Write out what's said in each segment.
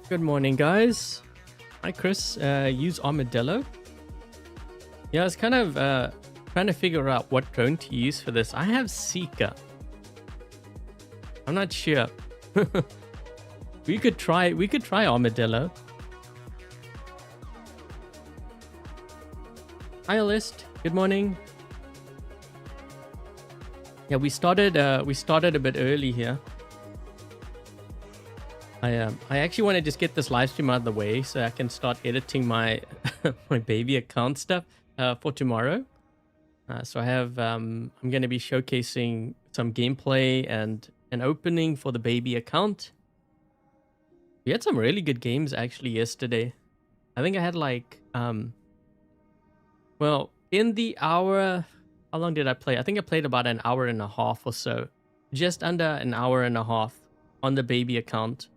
Good morning, guys. Hi, Chris. Use Armadillo. Yeah, I was kind of trying to figure out what drone to use for this. I have Seeker. I'm not sure. we could try Armadillo. Hi, List. Good morning. Yeah, we started a bit early here. I actually want to just get this live stream out of the way so I can start editing my my baby account stuff for tomorrow. So I have I'm going to be showcasing some gameplay and an opening for the baby account. We had some really good games actually yesterday. I think I had like well, in the hour, how long did I play? I think I played about an hour and a half or so. Just under an hour and a half on the baby account.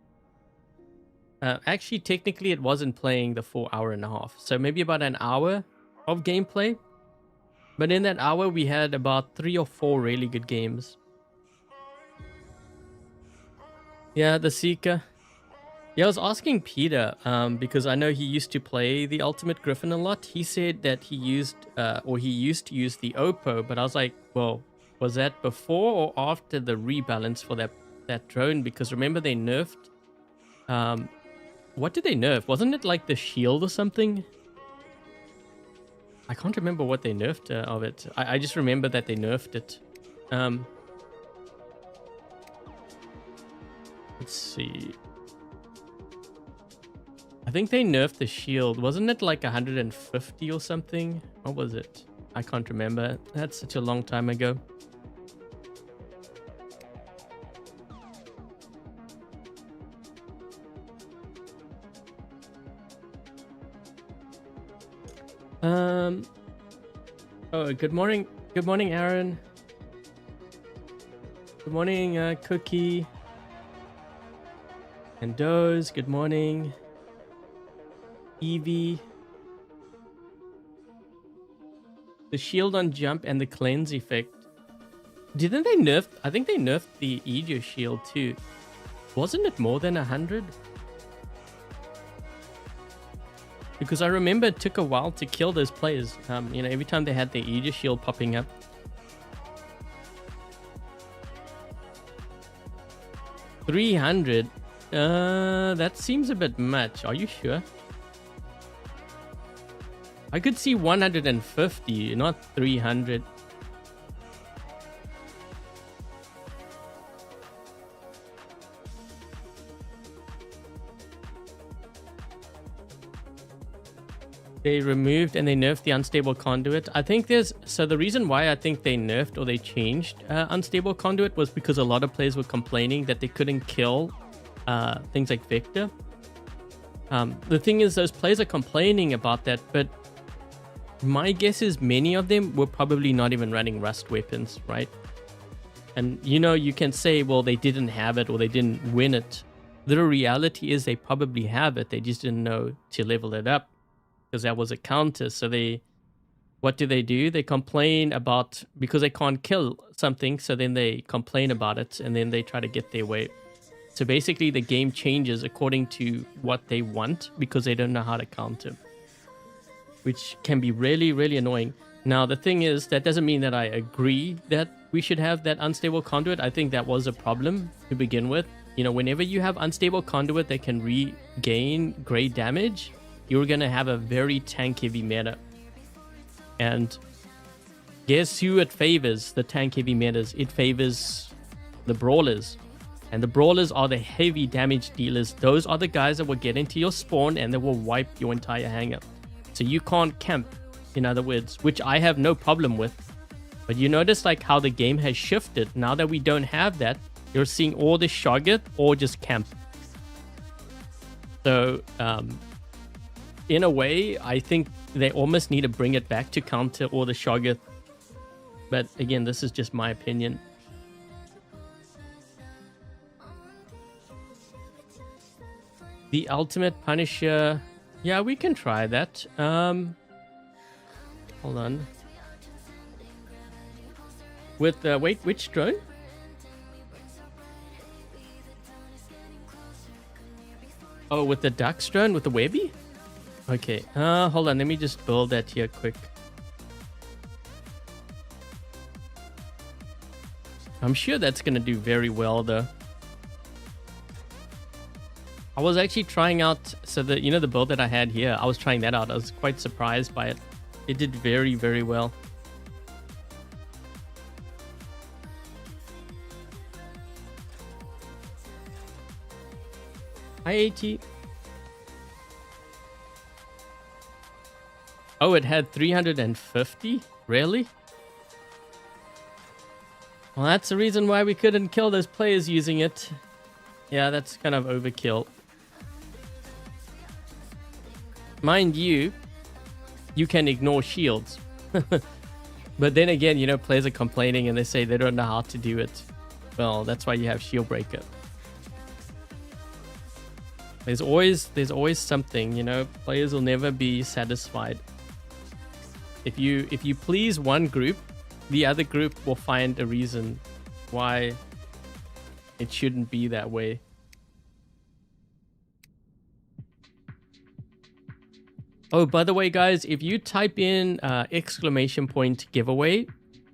Actually, technically, it wasn't playing the full hour and a half. So maybe about an hour of gameplay. But in that hour, we had about 3 or 4 really good games. Yeah, the Seeker. Yeah, I was asking Peter, because I know he used to play the Ultimate Griffin a lot. He said that he used, or he used to use the Oppo. But I was like, well, was that before or after the rebalance for that drone? Because remember, they nerfed... what did they nerf? Wasn't it like the shield or something? I can't remember what they nerfed of it. I just remember that they nerfed it. Let's see. I think they nerfed the shield. Wasn't it like 150 or something? What was it? I can't remember. That's such a long time ago. Oh, good morning. Good morning, Aaron. Good morning, Cookie. And Doze, good morning. Evie. The shield on jump and the cleanse effect. Didn't they nerf? I think they nerfed the Aegis shield too. Wasn't it more than 100? Because I remember it took a while to kill those players. You know, every time they had the Aegis shield popping up. $300? That seems a bit much. Are you sure? I could see 150, not 300. They removed and they nerfed the unstable conduit. I think so the reason why I think they nerfed or they changed unstable conduit was because a lot of players were complaining that they couldn't kill things like Vector. The thing is, those players are complaining about that, but my guess is many of them were probably not even running Rust weapons, right? And you know, you can say, well, they didn't have it or they didn't win it. The reality is they probably have it. They just didn't know to level it up. Because that was a counter. So what do? They complain about, because they can't kill something, so then they complain about it, and then they try to get their way. So basically the game changes according to what they want, because they don't know how to counter. Which can be really, really annoying. Now, the thing is, that doesn't mean that I agree that we should have that unstable conduit. I think that was a problem to begin with. You know, whenever you have unstable conduit that can regain great damage, you're going to have a very tank-heavy meta. And guess who it favors, the tank-heavy metas? It favors the brawlers. And the brawlers are the heavy damage dealers. Those are the guys that will get into your spawn and they will wipe your entire hangar. So you can't camp, in other words, which I have no problem with. But you notice like how the game has shifted. Now that we don't have that, you're seeing all the Shoggoth or just camp. So, in a way, I think they almost need to bring it back to counter all the Shoggoth. But again, this is just my opinion. The Ultimate Punisher. Yeah, we can try that. Hold on. With, wait, which drone? Oh, with the duck drone, with the Webby? Okay, hold on, let me just build that here quick. I'm sure that's gonna do very well though. I was actually trying out, so the, you know, the build that I had here, I was trying that out. I was quite surprised by it. It did very, very well. Hi, AT. Oh, it had 350? Really? Well, that's the reason why we couldn't kill those players using it. Yeah, that's kind of overkill. Mind you, you can ignore shields. But then again, you know, players are complaining and they say they don't know how to do it. Well, that's why you have shield breaker. There's always something, you know. Players will never be satisfied. If you please one group, the other group will find a reason why it shouldn't be that way. Oh, by the way, guys, if you type in exclamation point giveaway,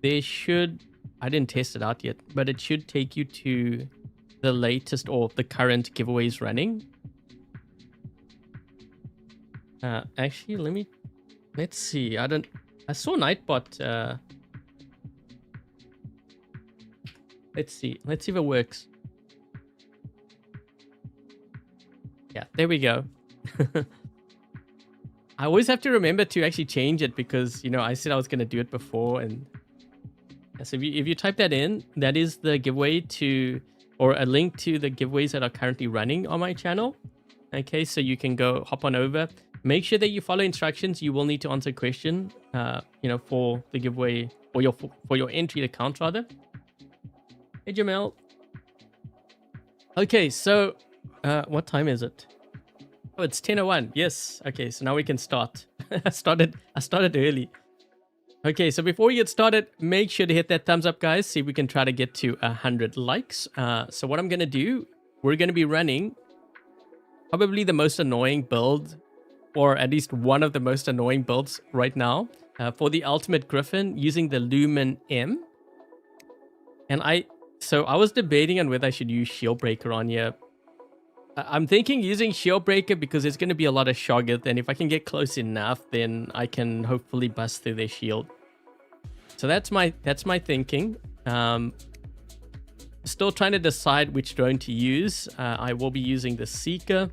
there should, I didn't test it out yet, but it should take you to the latest or the current giveaways running. Actually, let's see. I saw Nightbot. Let's see if it works. Yeah, there we go. I always have to remember to actually change it because, you know, I said I was going to do it before. And so if you type that in, that is the giveaway to, or a link to the giveaways that are currently running on my channel. Okay, so you can go hop on over. Make sure that you follow instructions. You will need to answer a question, you know, for the giveaway, or for your entry account rather. Hey, Jamel. Okay, so what time is it? Oh, it's 10:01. Yes. Okay, so now we can start. I started early. Okay, so before we get started, make sure to hit that thumbs up, guys. See if we can try to get to 100 likes. So what I'm gonna do, we're gonna be running probably the most annoying build, or at least one of the most annoying builds right now, for the ultimate Griffin using the Lumen-M. And I was debating on whether I should use Shield Breaker on here. I'm thinking using Shield Breaker because there's going to be a lot of Shoggoth, and if I can get close enough, then I can hopefully bust through their shield. So that's my thinking. Still trying to decide which drone to use. I will be using the Seeker.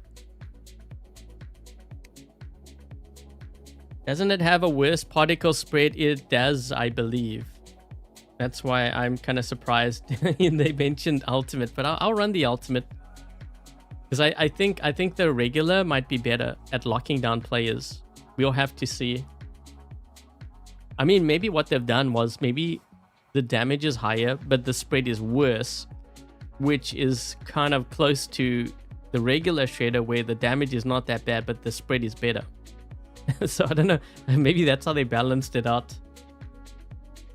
Doesn't it have a worse particle spread? It does, I believe. That's why I'm kind of surprised they mentioned ultimate, but I'll run the ultimate. Because I think the regular might be better at locking down players. We'll have to see. I mean, maybe what they've done was maybe the damage is higher, but the spread is worse, which is kind of close to the regular Shredder where the damage is not that bad, but the spread is better. So I don't know. Maybe that's how they balanced it out.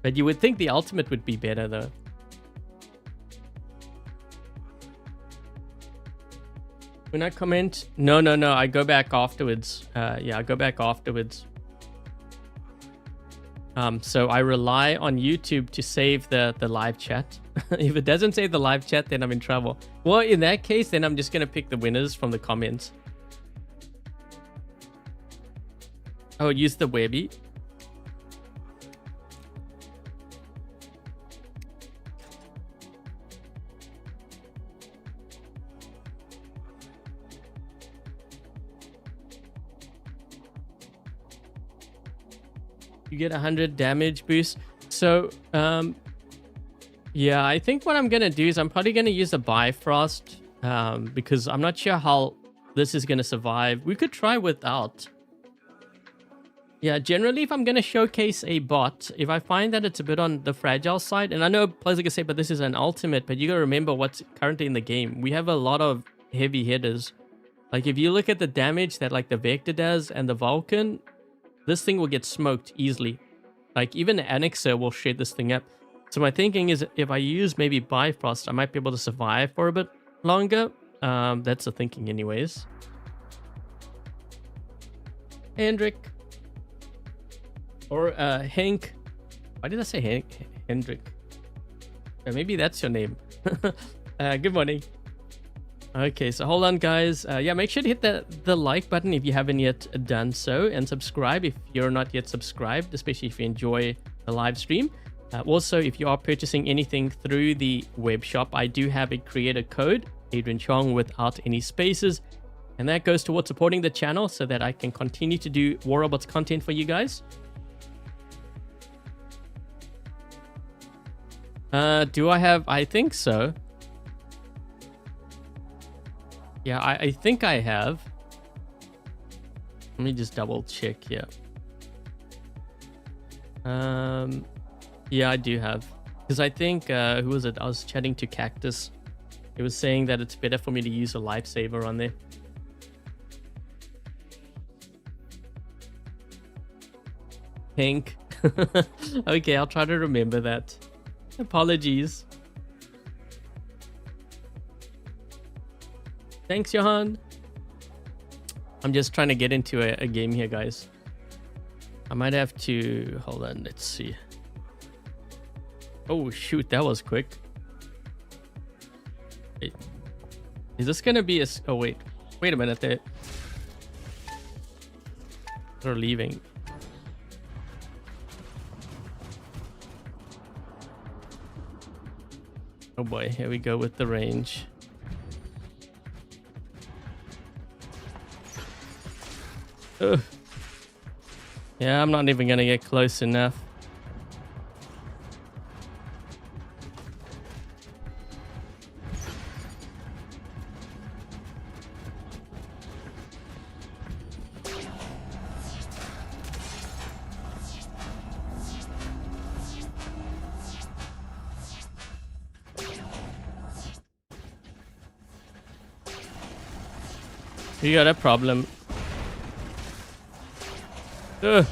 But you would think the ultimate would be better though. When I comment, no, I go back afterwards. Yeah, I go back afterwards. So I rely on YouTube to save the live chat. If it doesn't save the live chat, then I'm in trouble. Well, in that case, then I'm just gonna pick the winners from the comments. Oh, use the Webby. You get 100 damage boost. So, yeah, I think what I'm going to do is I'm probably going to use the Bifrost because I'm not sure how this is going to survive. We could try without. Yeah, generally, if I'm going to showcase a bot, if I find that it's a bit on the fragile side, and I know players are going to say, but this is an ultimate, but you got to remember what's currently in the game. We have a lot of heavy hitters. Like, if you look at the damage that, like, the Vector does and the Vulcan, this thing will get smoked easily. Like, even the Annexer will shred this thing up. So my thinking is if I use maybe Bifrost, I might be able to survive for a bit longer. That's the thinking anyways. Hendrik. Or Hank. Why did I say Hank? Hendrik. Maybe that's your name. Good morning. Okay, so hold on, guys. Yeah, make sure to hit the like button if you haven't yet done so, and subscribe if you're not yet subscribed, especially if you enjoy the live stream. Also, if you are purchasing anything through the web shop, I do have a creator code, Adrian Chong, without any spaces, and that goes towards supporting the channel so that I can continue to do War Robots content for you guys. Do I have? I think so. Yeah, I think I have. Let me just double check here. Yeah, I do have. Because I think, who was it? I was chatting to Cactus. It was saying that it's better for me to use a Lifesaver on there. Pink. Okay, I'll try to remember that. Apologies. Thanks, Johan. I'm just trying to get into a game here, guys. I might have to... Hold on, let's see. Oh, shoot, that was quick. Wait. Is this gonna be a... Oh, wait. Wait a minute. They're leaving. Oh boy, here we go with the range. Ugh. Yeah, I'm not even gonna get close enough. You got a problem. Ugh.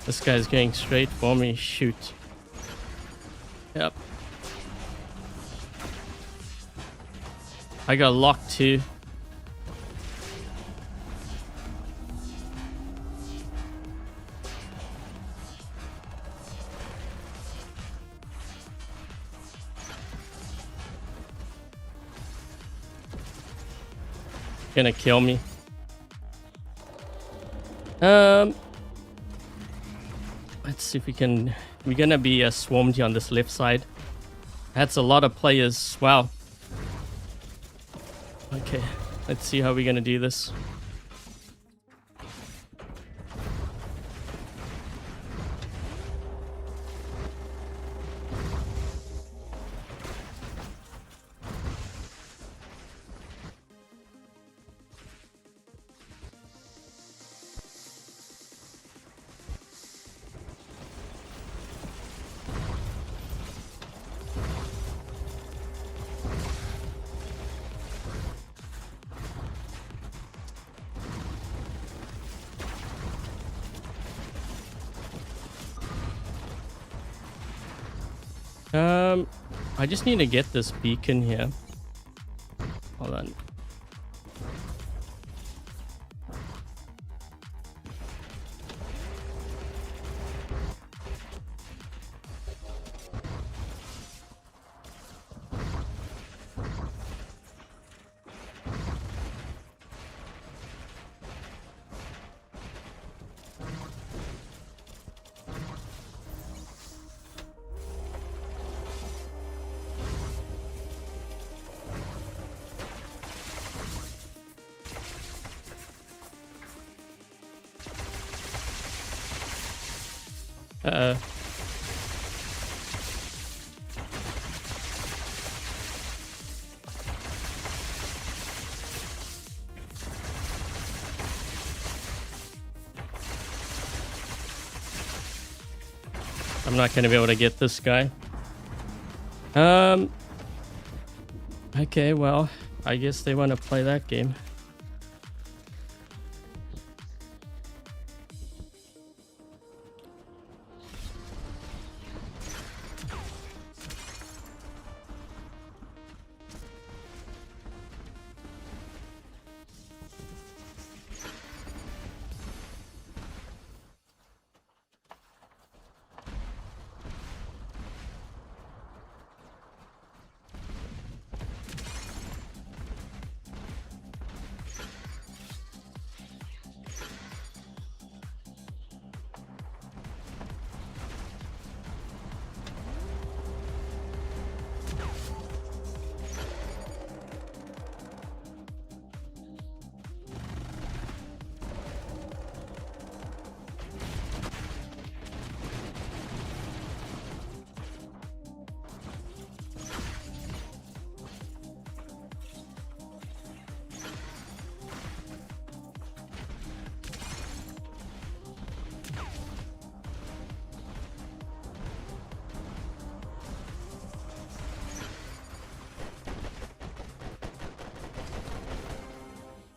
This guy's going straight for me. Shoot. Yep. I got locked too. Gonna kill me. Let's see if we can... We're gonna be swarmed here on this left side. That's a lot of players. Wow. Okay, let's see how we're gonna do this. I just need to get this beacon here. Hold on. Uh-oh. I'm not gonna be able to get this guy. Okay, well, I guess they want to play that game.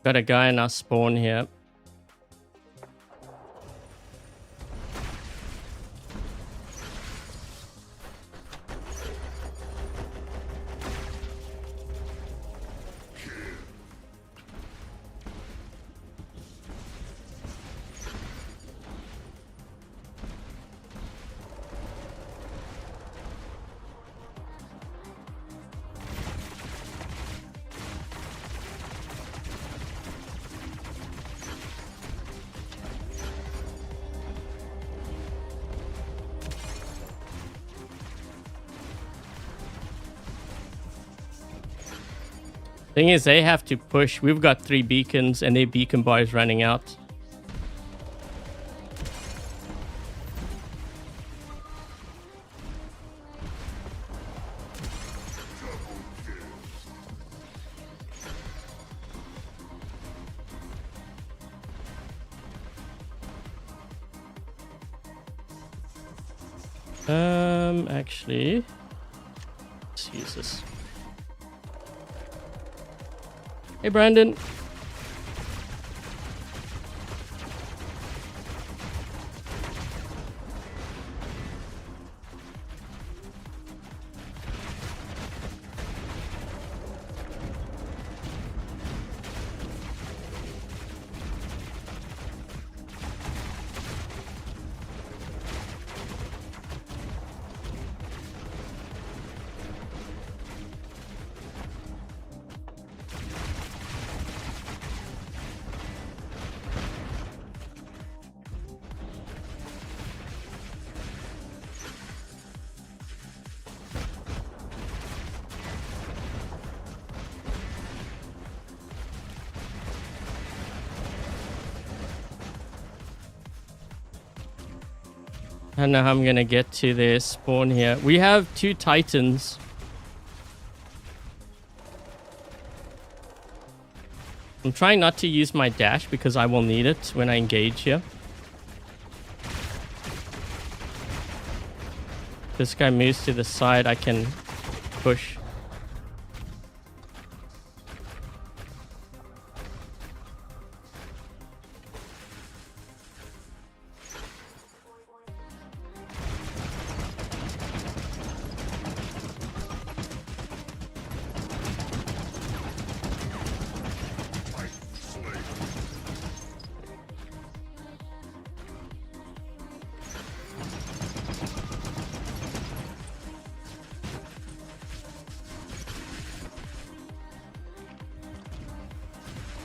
Got a guy in our spawn here. Thing is, they have to push. We've got 3 beacons and their beacon bar is running out. Actually, let's use this. Hey, Brandon. I don't know how I'm gonna get to their spawn here. We have 2 titans. I'm trying not to use my dash because I will need it when I engage here. This guy moves to the side, I can push.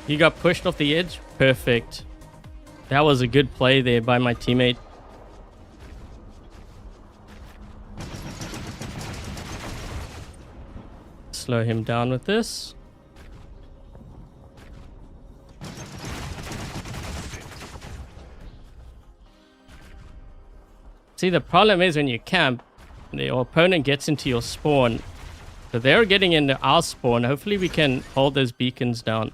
He got pushed off the edge. Perfect. That was a good play there by my teammate. Slow him down with this. See, the problem is when you camp, your opponent gets into your spawn. So they're getting into our spawn. Hopefully we can hold those beacons down.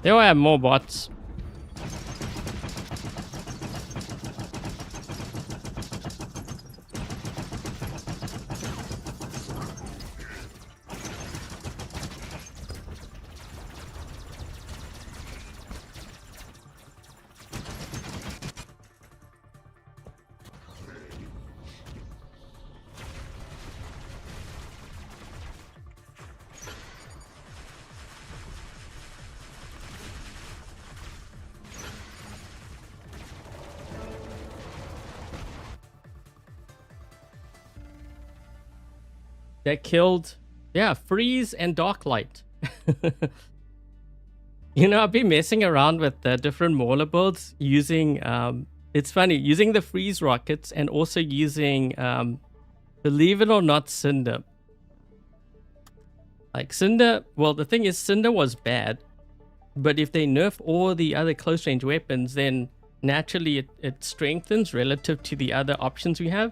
They all have more bots. That killed, yeah, Freeze and Darklight. You know, I've been messing around with the different Mauler builds using, it's funny, using the Freeze rockets and also using, believe it or not, Cinder. Like Cinder, well, the thing is Cinder was bad, but if they nerf all the other close range weapons, then naturally it strengthens relative to the other options we have.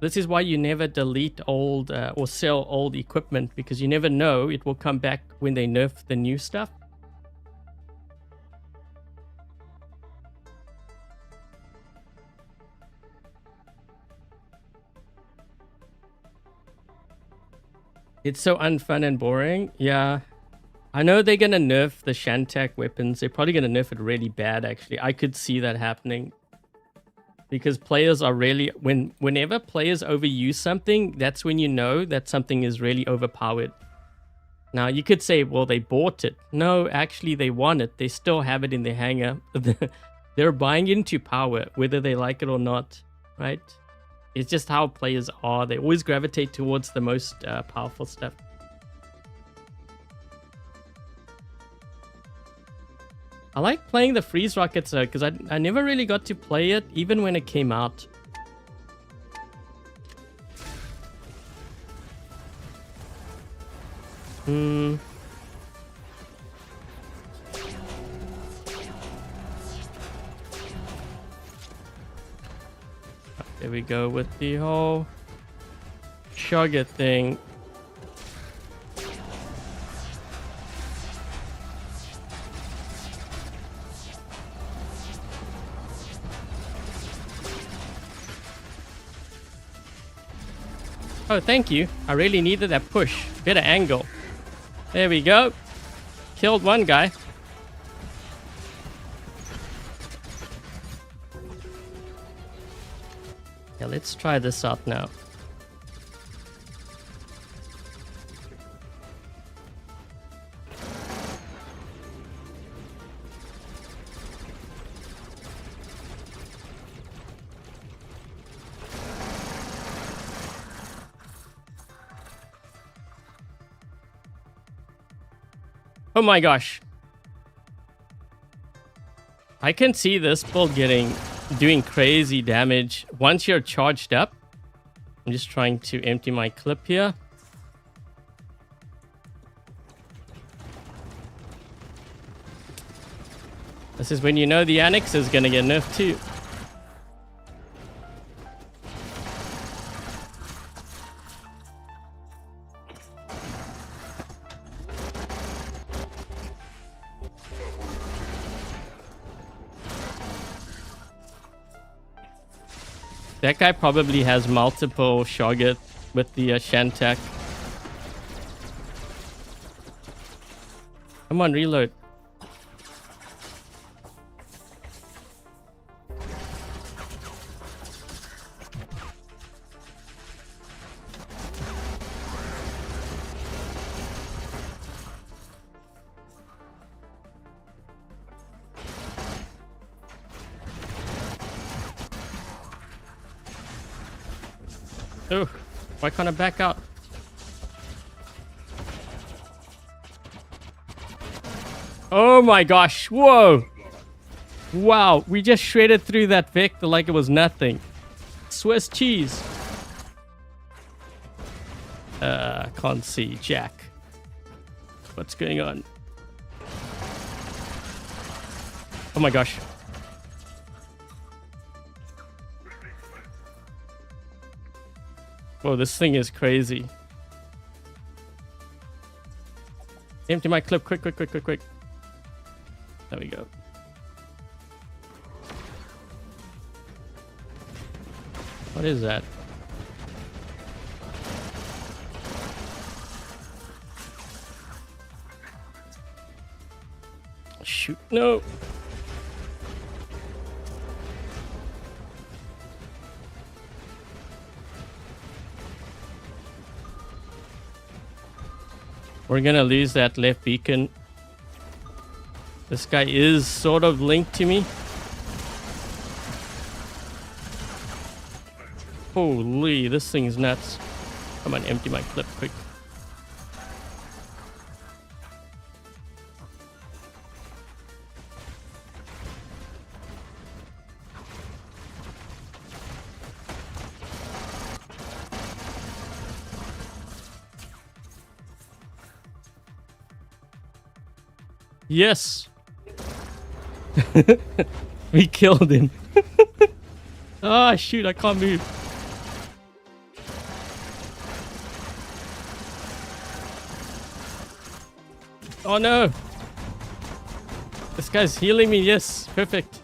This is why you never delete old or sell old equipment, because you never know, it will come back when they nerf the new stuff. It's so unfun and boring. Yeah. I know they're going to nerf the Shantak weapons. They're probably going to nerf it really bad, actually. I could see that happening. Because players are really... Whenever players overuse something, that's when you know that something is really overpowered. Now, you could say, well, they bought it. No, actually, they want it. They still have it in their hangar. They're buying into power, whether they like it or not, right? It's just how players are. They always gravitate towards the most powerful stuff. I like playing the freeze rockets though, because I never really got to play it, even when it came out. There we go with the whole sugar thing. Oh, thank you. I really needed that push. Better angle. There we go. Killed one guy. Yeah, let's try this out now. Oh my gosh. I can see this build doing crazy damage once you're charged up. I'm just trying to empty my clip here. This is when you know the Annex is gonna get nerfed too. That guy probably has multiple Shogget with the Shantak. Come on, reload. Oh, why can't I back out? Oh my gosh, whoa! Wow, we just shredded through that Vector like it was nothing. Swiss cheese. Can't see Jack. What's going on? Oh my gosh. Whoa, this thing is crazy. Empty my clip, quick. There we go. What is that? Shoot, no. We're gonna lose that left beacon. This guy is sort of linked to me. Holy, this thing's nuts. Come on, empty my clip quick. Yes. We killed him. Ah, shoot, I can't move. Oh no. This guy's healing me. Yes, perfect.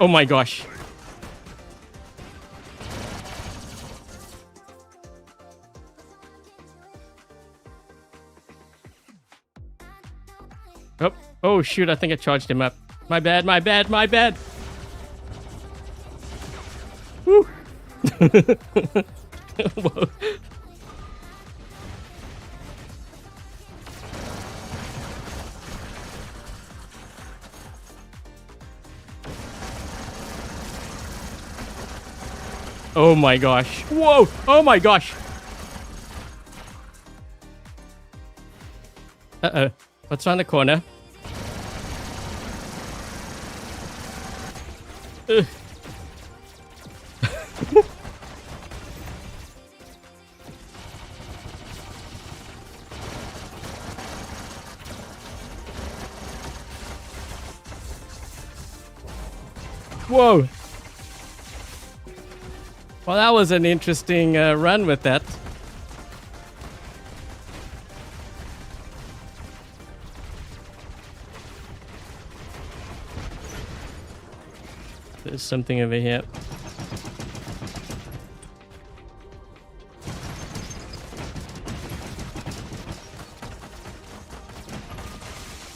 Oh my gosh. Oh, oh shoot, I think I charged him up. My bad, my bad, my bad. Woo. Whoa. Oh my gosh. Whoa. Oh my gosh. Uh-oh. What's around the corner? Ugh. Whoa. Well, that was an interesting run with that. There's something over here.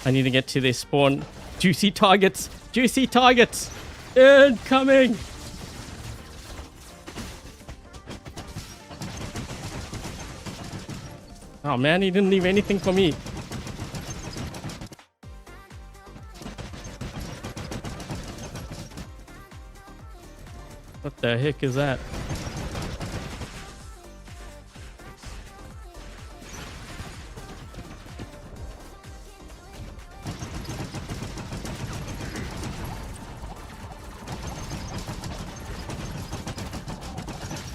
I need to get to their spawn. Juicy targets! Juicy targets! Incoming! Oh man, he didn't leave anything for me. What the heck is that?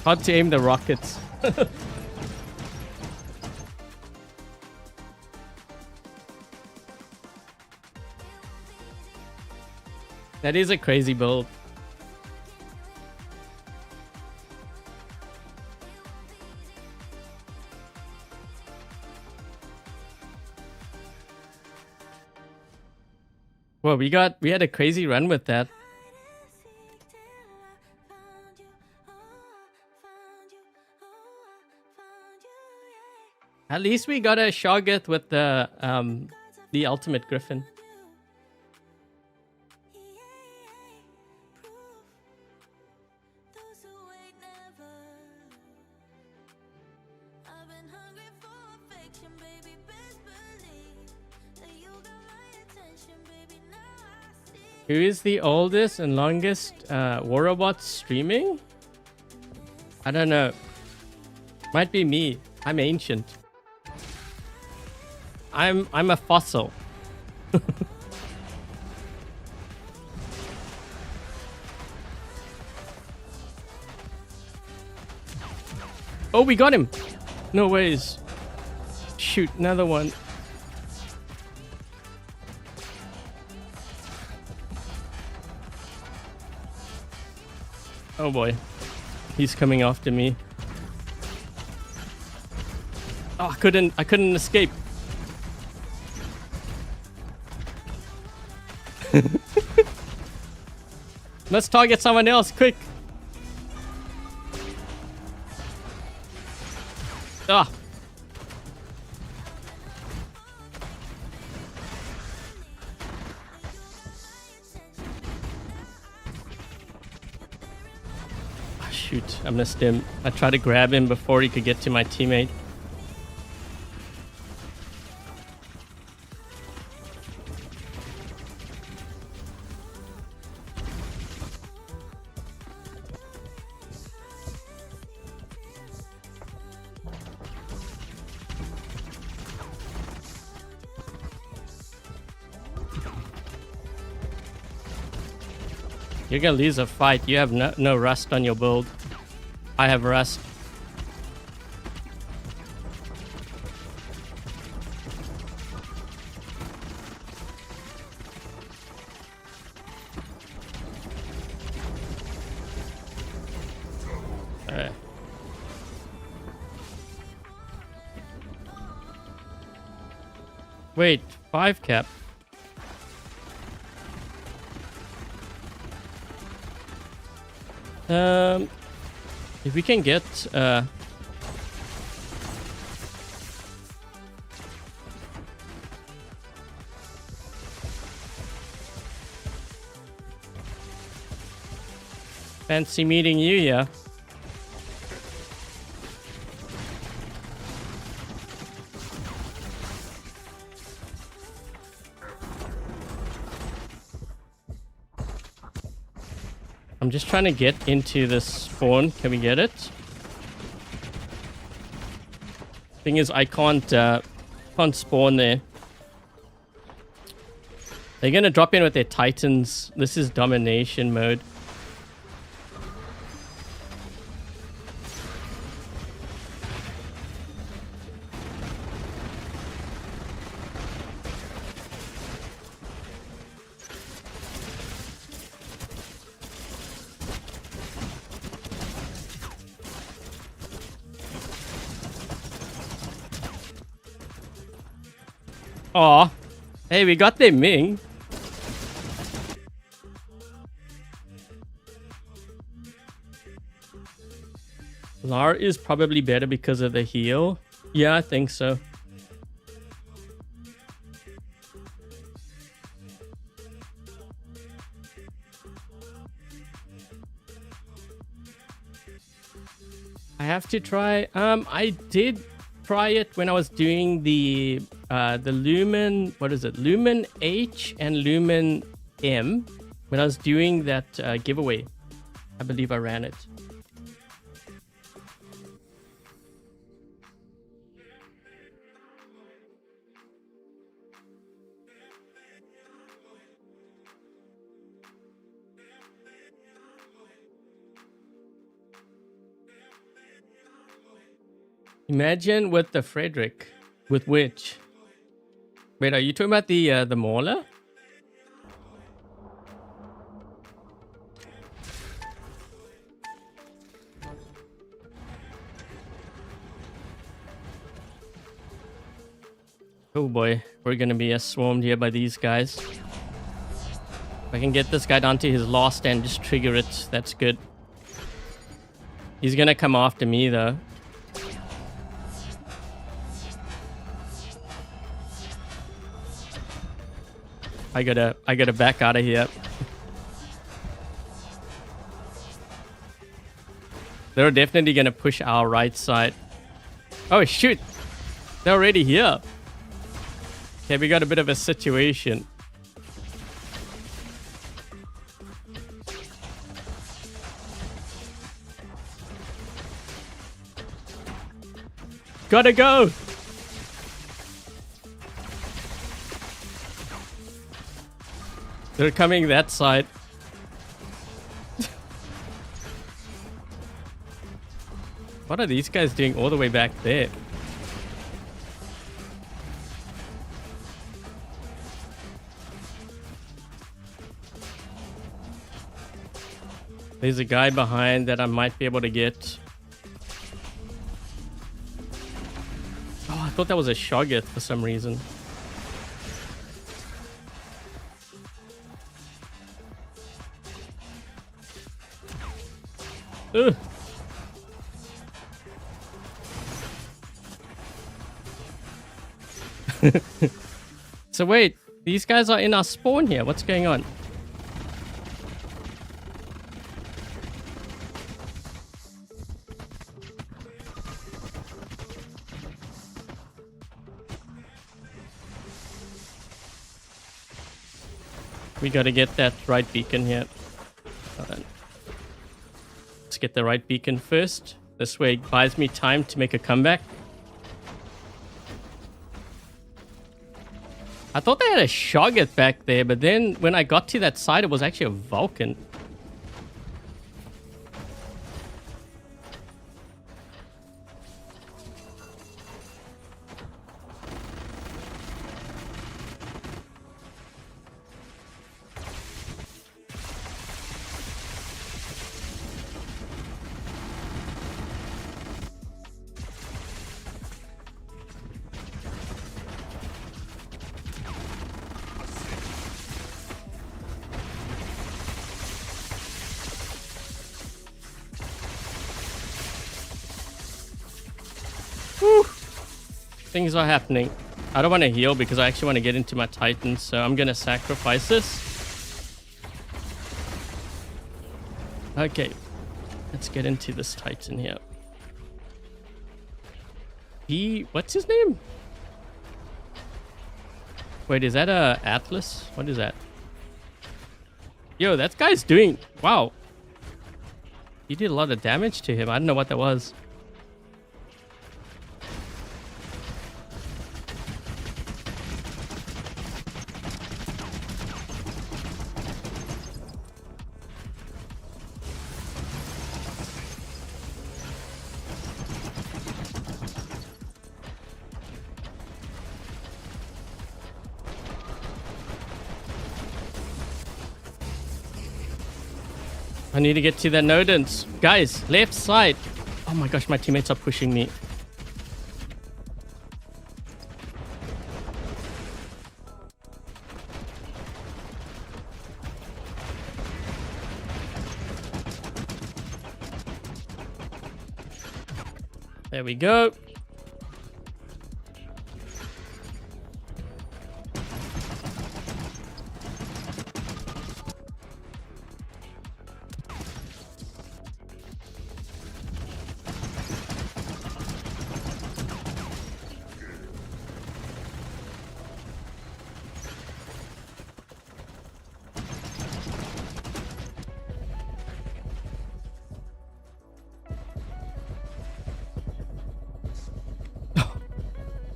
Hard to aim the rockets. That is a crazy build. Well, we had a crazy run with that. At least we got a Shoggoth with the ultimate Griffin. Who is the oldest and longest war robot streaming? I don't know. Might be me. I'm ancient. I'm a fossil. Oh, we got him. No ways. Shoot, another one. Oh boy. He's coming after me. Oh, I couldn't escape. Let's target someone else, quick. Ah. Oh, shoot, I missed him. I tried to grab him before he could get to my teammate. You're gonna lose a fight. You have no rust on your build. I have rust. Wait, 5 cap. If we can get fancy meeting you, yeah. I'm just trying to get into this spawn. Can we get it? Thing is, I can't spawn there. They're gonna drop in with their titans. This is domination mode. Aw. Hey, we got their Ming. Lar is probably better because of the heal. Yeah, I think so. I have to try. I did try it when I was doing the Lumen, what is it? Lumen H and Lumen M. When I was doing that giveaway, I believe I ran it. Imagine with the Frederick. With which? Wait, are you talking about the Mauler? Oh boy, we're gonna be swarmed here by these guys. If I can get this guy down to his last and just trigger it, that's good. He's gonna come after me though. I gotta back out of here. They're definitely gonna push our right side. Oh shoot! They're already here. Okay, we got a bit of a situation. Gotta go! They're coming that side. What are these guys doing all the way back there? There's a guy behind that I might be able to get. Oh, I thought that was a Shoggoth for some reason. Ugh. So wait, these guys are in our spawn here. What's going on? We gotta get that right beacon here. Hold on. Let's get the right beacon first. This way it buys me time to make a comeback. I thought they had a Shoggoth back there, but then when I got to that side, it was actually a Vulcan. Things are happening. I don't want to heal because I actually want to get into my Titans, so I'm going to sacrifice this. Okay. Let's get into this Titan here. What's his name? Wait, is that a Atlas? What is that? Yo, that guy's doing... Wow. He did a lot of damage to him. I don't know what that was. I need to get to the Nodens. Guys, left side. Oh my gosh, my teammates are pushing me. There we go.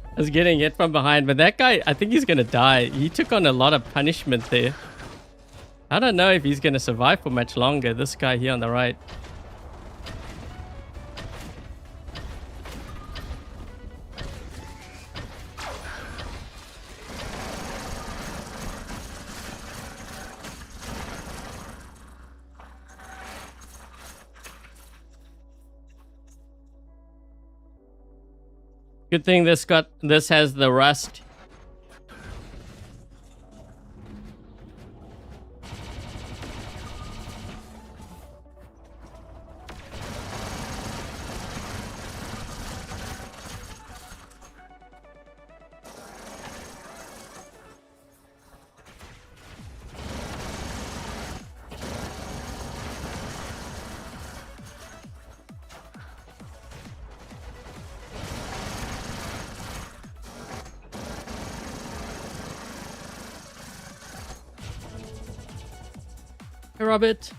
I was getting hit from behind, but that guy, I think he's gonna die. He took on a lot of punishment there. I don't know if he's gonna survive for much longer. This guy here on the right. Good thing this has the rust. Hey, Robert.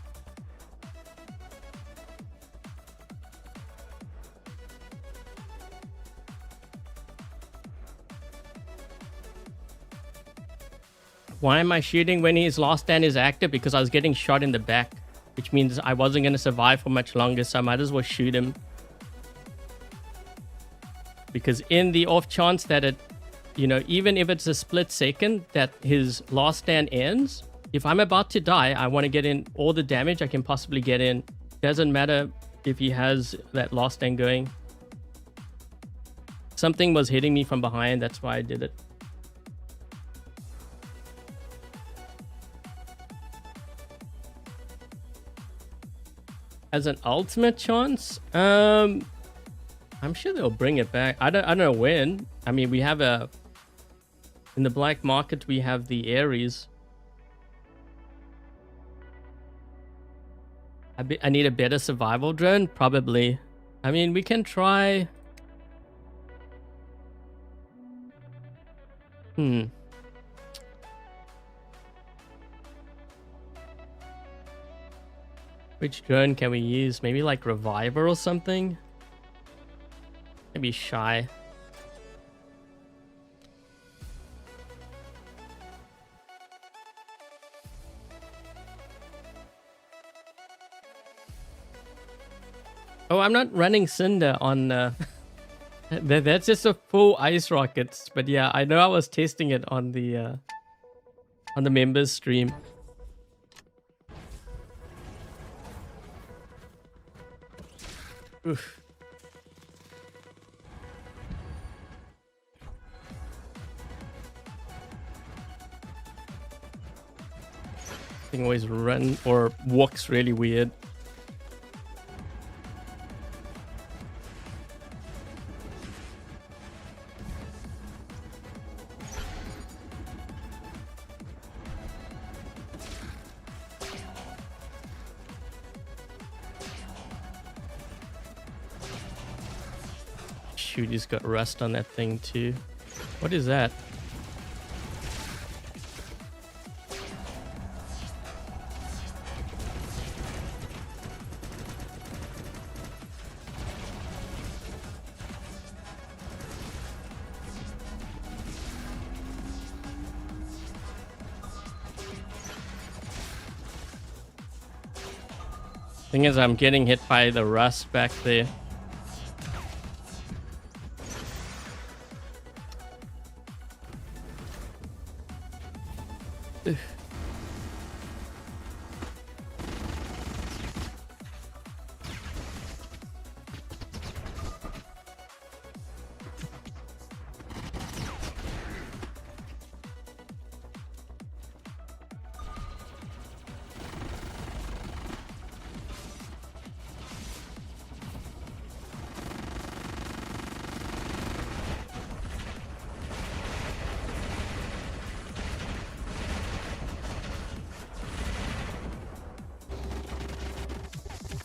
Why am I shooting when his last stand is active? Because I was getting shot in the back, which means I wasn't going to survive for much longer, so I might as well shoot him. Because in the off chance that it, even if it's a split second that his last stand ends, if I'm about to die, I want to get in all the damage I can possibly get in. Doesn't matter if he has that last stand going. Something was hitting me from behind, that's why I did it. As an ultimate chance, I'm sure they'll bring it back. I don't know when. I mean, we have in the black market, we have the Ares. I need a better survival drone, probably. I mean, we can try. Which drone can we use? Maybe like Reviver or something? Maybe Shy. Oh, I'm not running Cinder on... that's just a full ice rockets. But yeah, I know I was testing it on the members stream. Oof. Thing always run or walks really weird. shoot, he's got rust on that thing too. What is that? Thing is, I'm getting hit by the rust back there.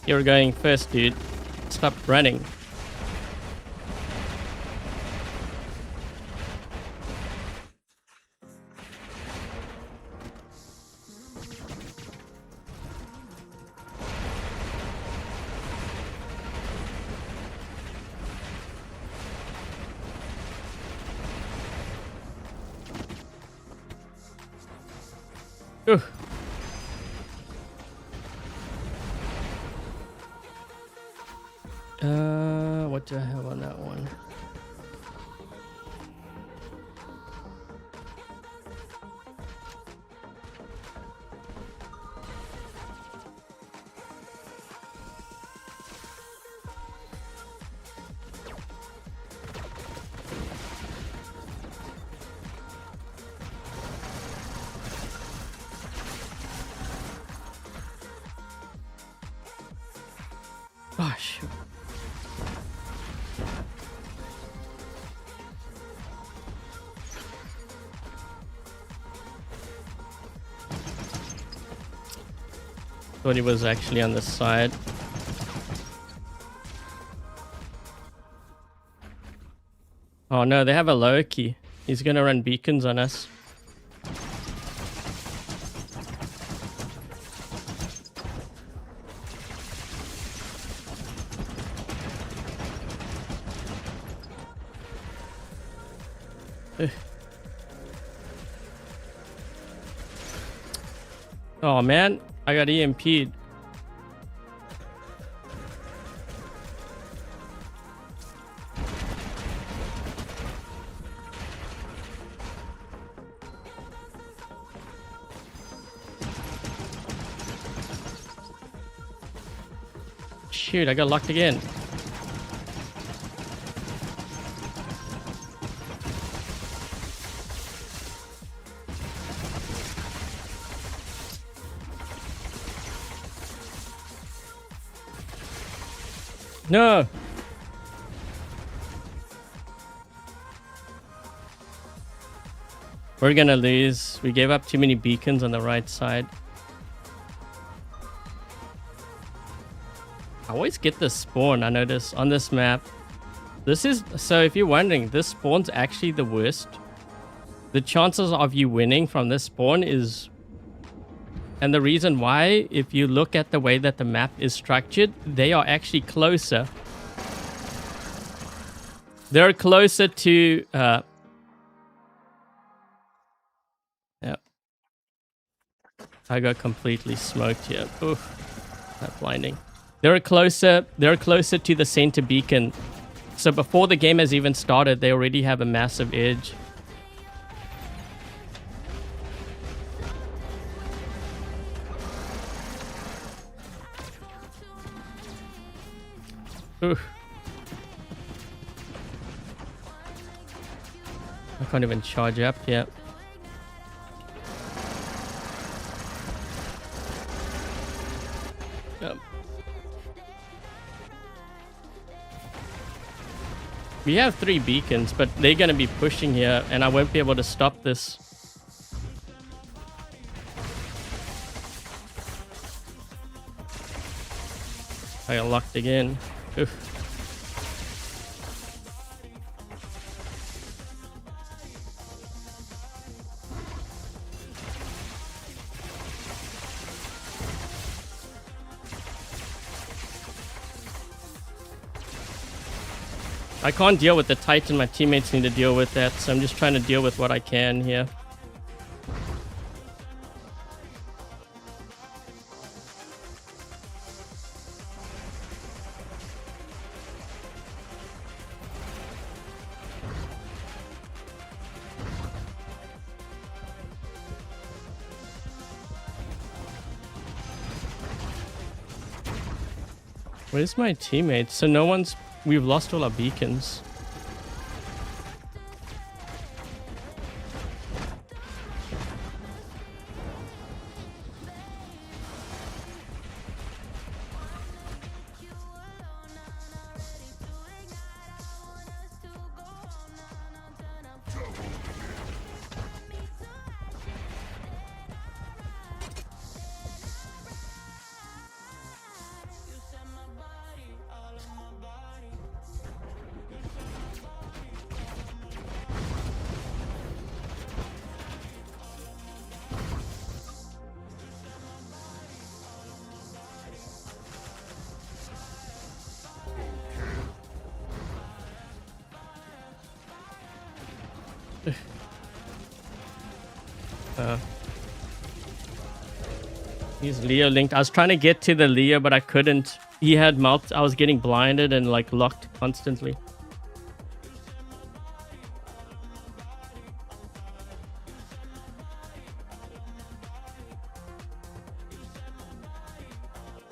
You're going first, dude. Stop running. Ooh. What do I have on that one? Oh, shoot. Thought he was actually on the side. Oh no, they have a Loki. He's gonna run beacons on us. Oh man, I got EMP'd. Shoot, I got locked again. No. We're gonna lose. We gave up too many beacons on the right side. I always get this spawn, I notice, on this map. This is, so if you're wondering, this spawn's actually the worst. The chances of you winning from this spawn is... And the reason why, if you look at the way that the map is structured, they are actually closer. They're closer to... Yep. I got completely smoked here. Oof. That blinding. They're closer to the center beacon. So before the game has even started, they already have a massive edge. Ooh. I can't even charge up yet. Yep. We have 3 beacons, but they're going to be pushing here, and I won't be able to stop this. I got locked again. Oof. I can't deal with the Titan. My teammates need to deal with that. So I'm just trying to deal with what I can here. Where's my teammates? So no one's... We've lost all our beacons. He's Leo linked. I was trying to get to the Leo, but I couldn't. He had mouth. I was getting blinded and like locked constantly.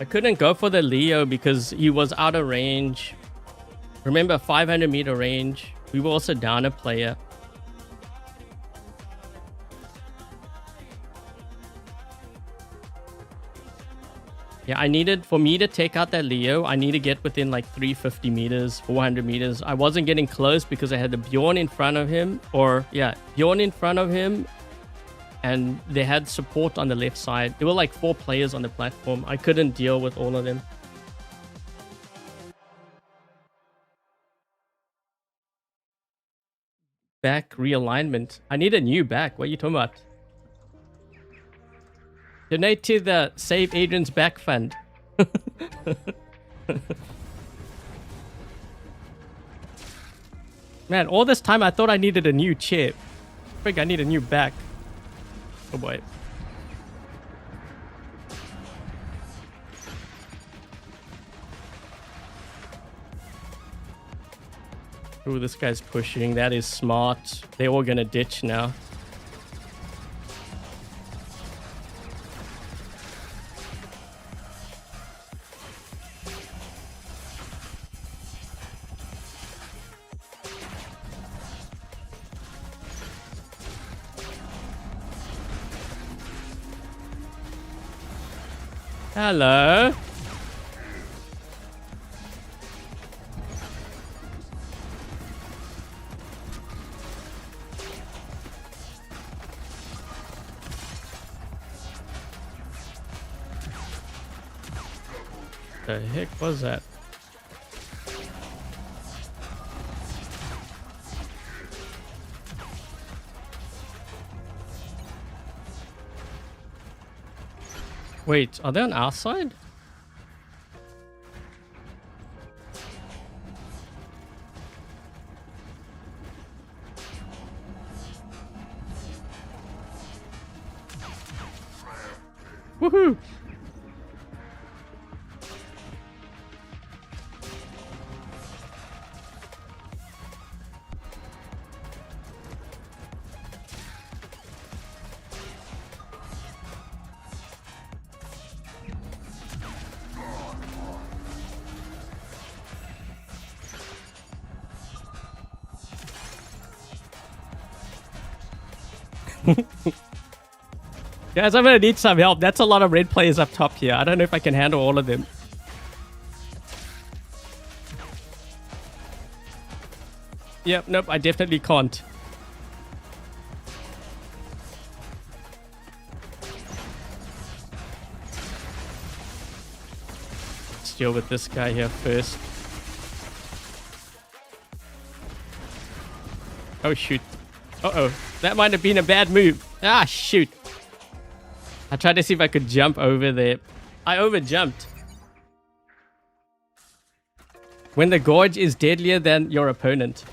I couldn't go for the Leo because he was out of range. Remember, 500-meter range. We were also down a player. Yeah, I needed, for me to take out that Leo, I need to get within like 350 meters, 400 meters. I wasn't getting close because I had the Bjorn in front of him, or yeah, Bjorn in front of him, and they had support on the left side. There were like 4 players on the platform. I couldn't deal with all of them. Back realignment. I need a new back. What are you talking about? Donate to the Save Adrian's Back Fund. Man, all this time I thought I needed a new chip. I think I need a new back. Oh boy. Ooh, this guy's pushing. That is smart. They're all gonna ditch now. Hello. The heck was that? Wait, are they on our side? Woohoo! Guys, I'm gonna need some help. That's a lot of red players up top here. I don't know if I can handle all of them. Yep, nope, I definitely can't. Let's deal with this guy here first. Oh, shoot. Uh-oh. That might have been a bad move. Ah, shoot. I tried to see if I could jump over there. I overjumped. When the gorge is deadlier than your opponent.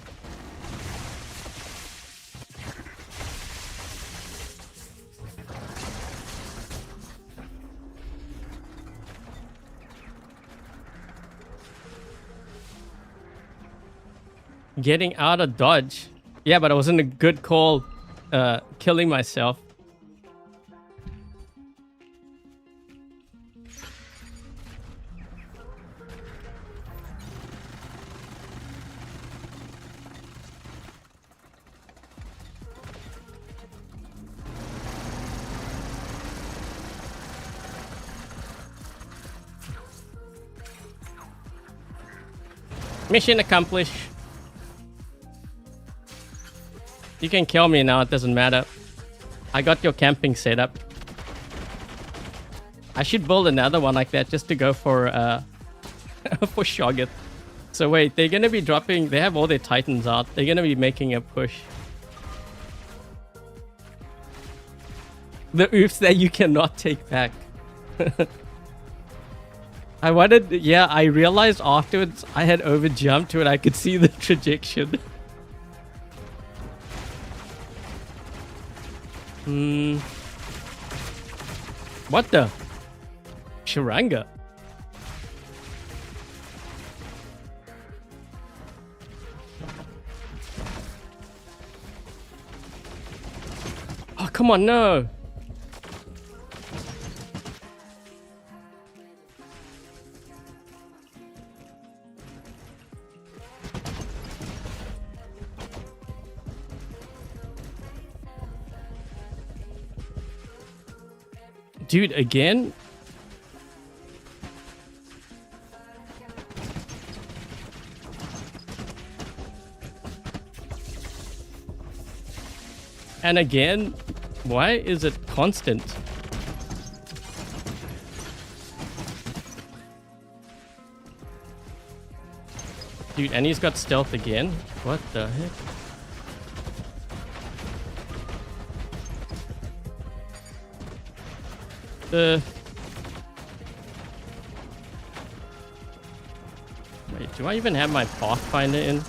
Getting out of dodge. Yeah, but it wasn't a good call killing myself. Mission accomplished. You can kill me now, it doesn't matter. I got your camping set up. I should build another one like that just to go for for Shoggoth. So wait, they're gonna be dropping, they have all their titans out. They're gonna be making a push. The oofs that you cannot take back. I wanted, yeah, I realized afterwards I had overjumped when I could see the trajectory. What the? Sharanga. Oh, come on, no. Dude, again? And again? Why is it constant? Dude, and he's got stealth again? What the heck? Wait, do I even have my Pathfinder in?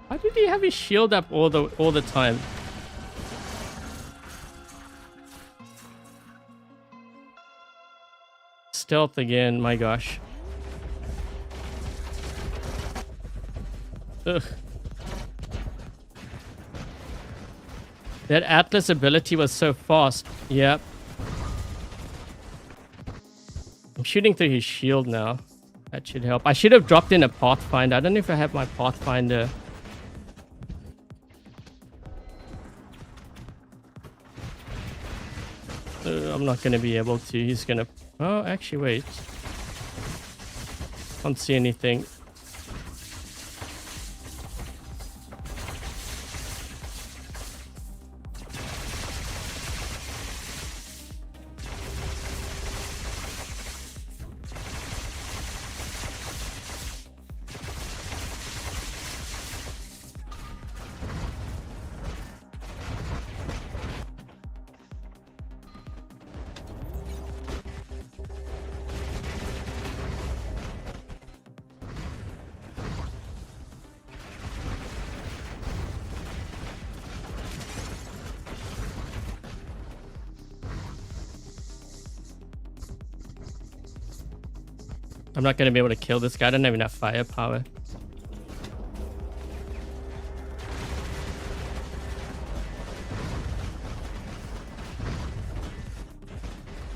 Why did he have his shield up all the time? Stealth again, my gosh. Ugh. That Atlas ability was so fast. Yep. I'm shooting through his shield now. That should help. I should have dropped in a Pathfinder. I don't know if I have my Pathfinder. I'm not going to be able to. He's going to... Oh, actually, wait. Can't see anything. I'm not going to be able to kill this guy. I don't have enough firepower.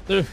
Ugh.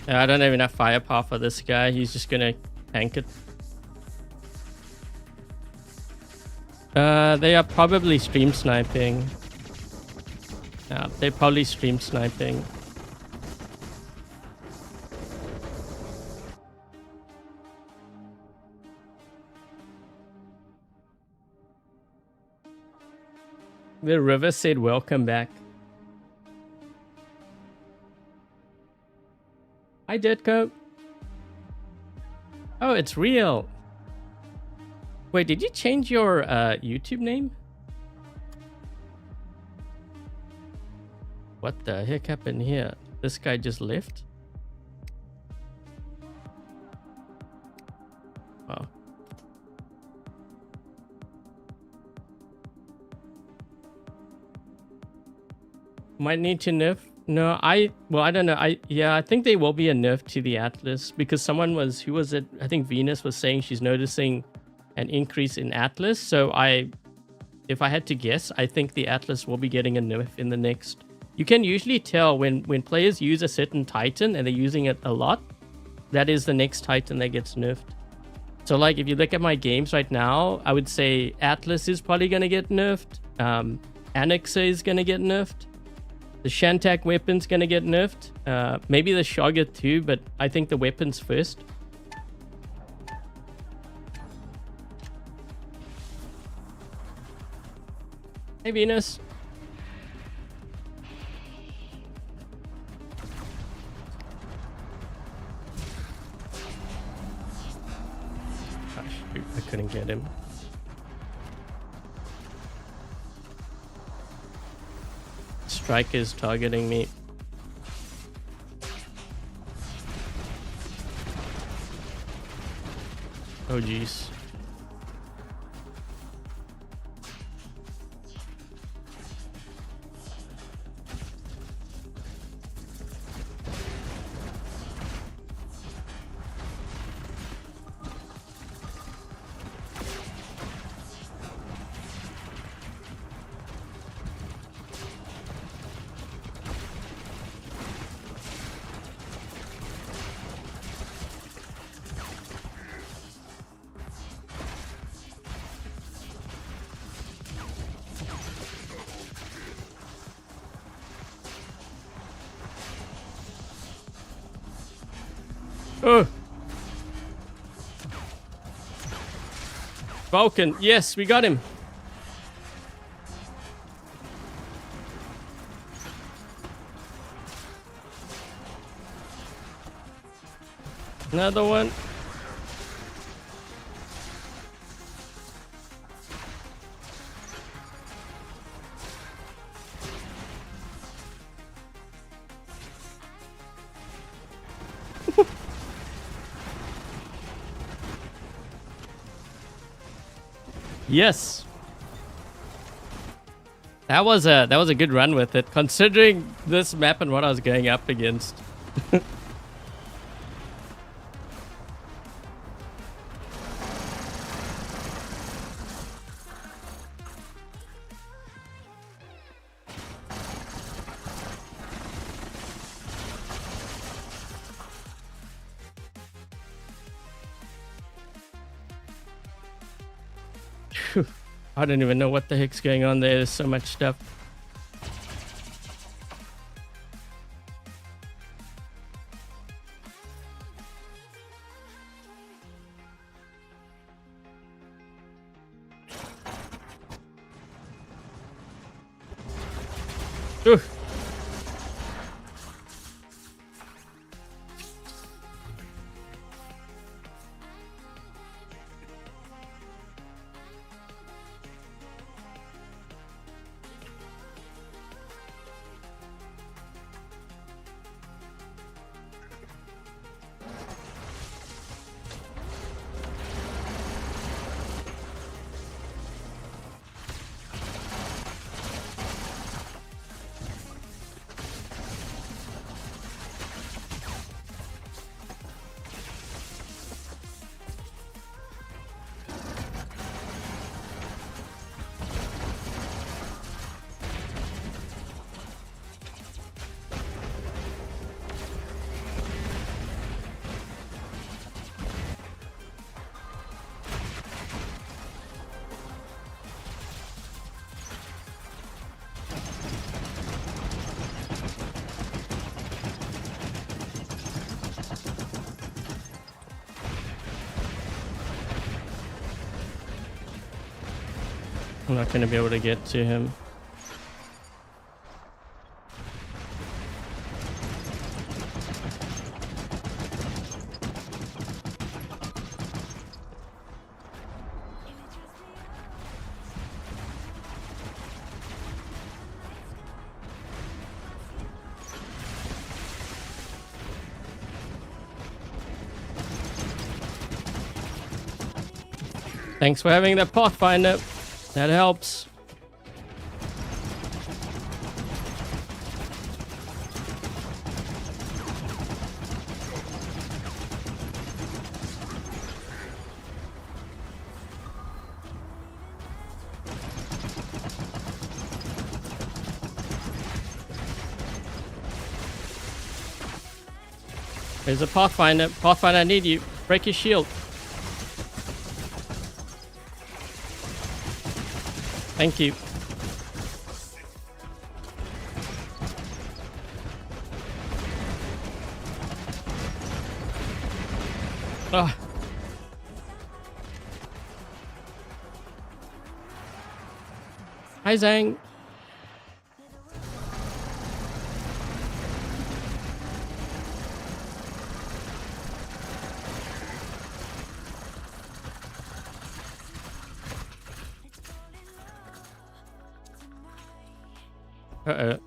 I don't have enough firepower for this guy. He's just gonna tank it. They are probably stream sniping. Yeah, they're probably stream sniping. The river said, "Welcome back." Hi, Ditko. Oh, it's real. Wait, did you change your YouTube name? What the heck happened here? This guy just left? Wow. Might need to nerf. No, I don't know. I think there will be a nerf to the Atlas because someone was, who was it? I think Venus was saying she's noticing an increase in Atlas. So if I had to guess, I think the Atlas will be getting a nerf in the next. You can usually tell when players use a certain Titan and they're using it a lot, that is the next Titan that gets nerfed. So like if you look at my games right now, I would say Atlas is probably going to get nerfed. Annexer is going to get nerfed. The Shantak weapon's going to get nerfed. Maybe the Shogger too, but I think the weapons first. Hey, Venus. Oh, shoot, I couldn't get him. Striker's targeting me. Oh, jeez. Oh! Vulcan, yes, we got him. Another one. Yes. That was a good run with it, considering this map and what I was going up against. I don't even know what the heck's going on there. There's so much stuff. Ooh. I'm not going to be able to get to him. Thanks for having that Pathfinder. That helps. There's a Pathfinder. Pathfinder, I need you. Break your shield. Thank you. Oh. Hi, Zhang. Uh-oh.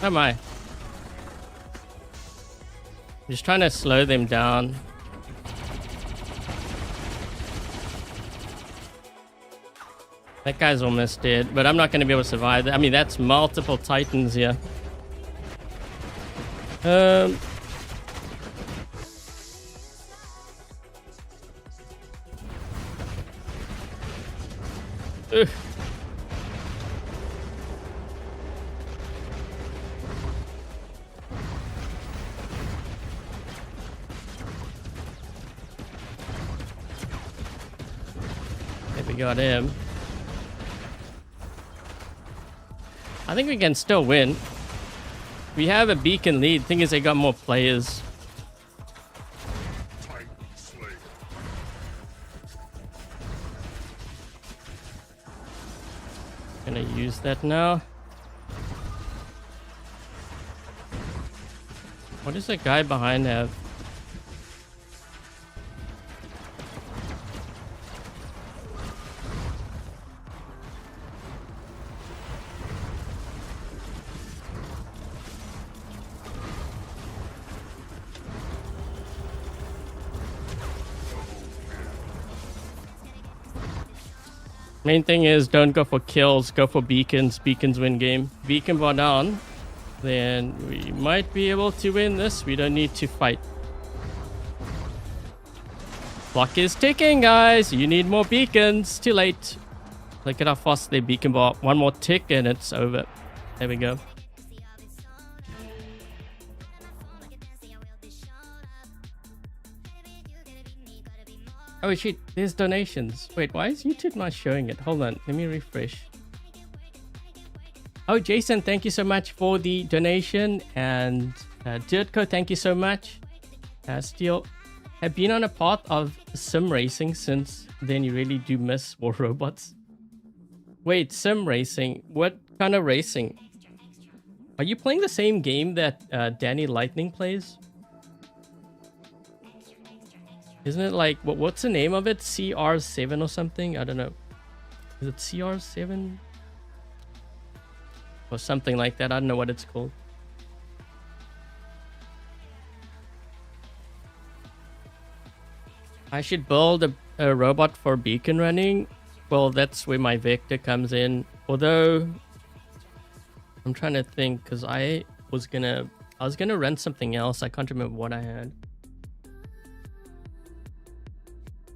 Am I? I'm just trying to slow them down. That guy's almost dead, but I'm not going to be able to survive. I mean, that's multiple Titans here. Ugh. We got him. I think we can still win. We have a beacon lead. Thing is, they got more players. Gonna use that now. What does that guy behind have? Main thing is don't go for kills, go for beacons. Beacons win game. Beacon bar down, then we might be able to win this. We don't need to fight. Clock is ticking, guys. You need more beacons. Too late. Look at how fast they beacon bar. One more tick and it's over. There we go. Oh shit, there's donations. Wait, why is YouTube not showing it? Hold on, let me refresh. Oh, Jason, thank you so much for the donation. And Dirtco, thank you so much. Steel, have been on a path of sim racing since then. You really do miss War Robots. Wait, sim racing? What kind of racing? Are you playing the same game that Danny Lightning plays? Isn't it like, what's the name of it? CR7 or something? I don't know. Is it CR7? Or something like that. I don't know what it's called. I should build a robot for beacon running. Well, that's where my vector comes in. Although I'm trying to think, because I was gonna run something else. I can't remember what I had.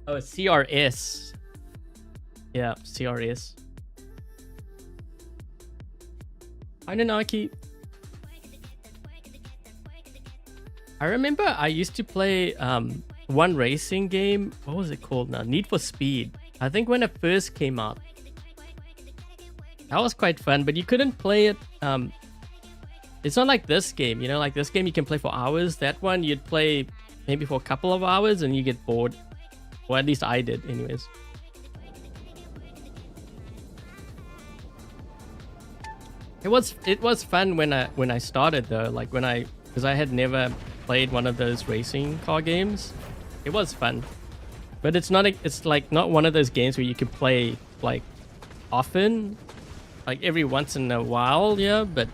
Oh, CRS. Yeah, CRS. I don't know. I remember I used to play one racing game. What was it called now? Need for Speed. I think when it first came out. That was quite fun, but you couldn't play it. It's not like this game, you know, like this game you can play for hours. That one you'd play maybe for a couple of hours and you get bored. Or at least I did, anyways. It was fun when I started though, like because I had never played one of those racing car games. It was fun, but it's like not one of those games where you could play like often, like every once in a while. Yeah, but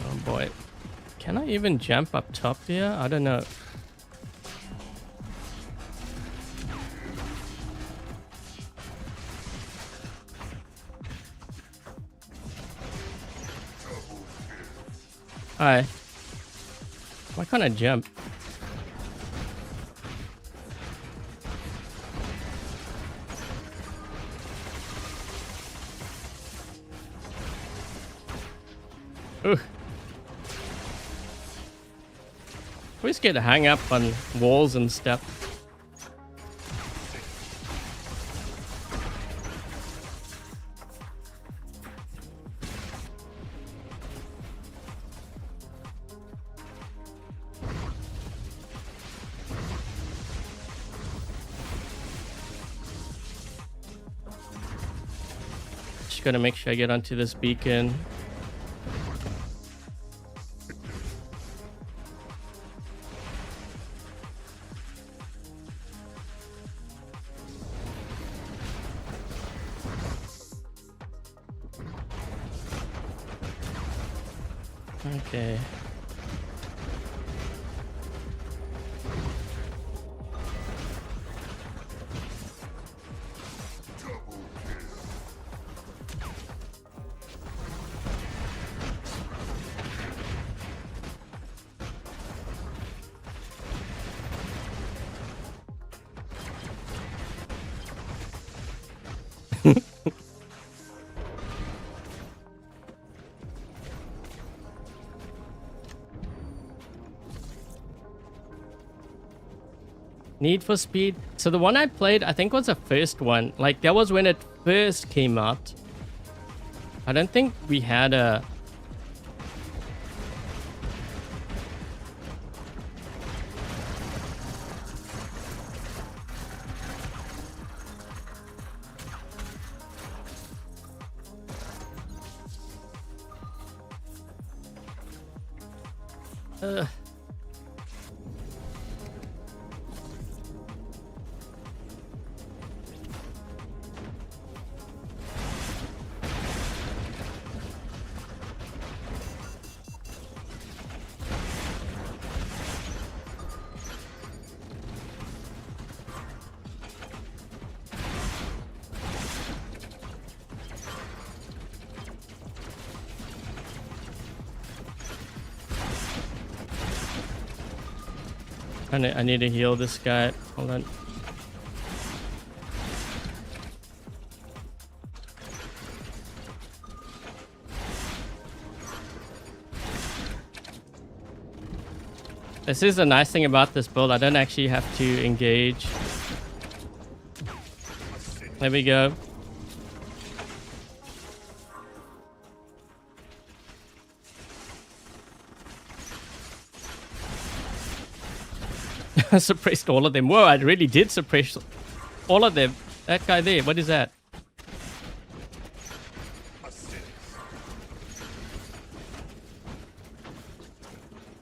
oh boy, can I even jump up top here? I don't know. Hi. Why can't I jump? Ooh. We just get hung up on walls and stuff. Just gotta make sure I get onto this beacon. Okay. Need for Speed. So the one I played, I think was the first one. Like that was when it first came out. I don't think we had a... I need to heal this guy. Hold on. This is the nice thing about this build. I don't actually have to engage. There we go. I suppressed all of them. Whoa, I really did suppress all of them. That guy there, what is that?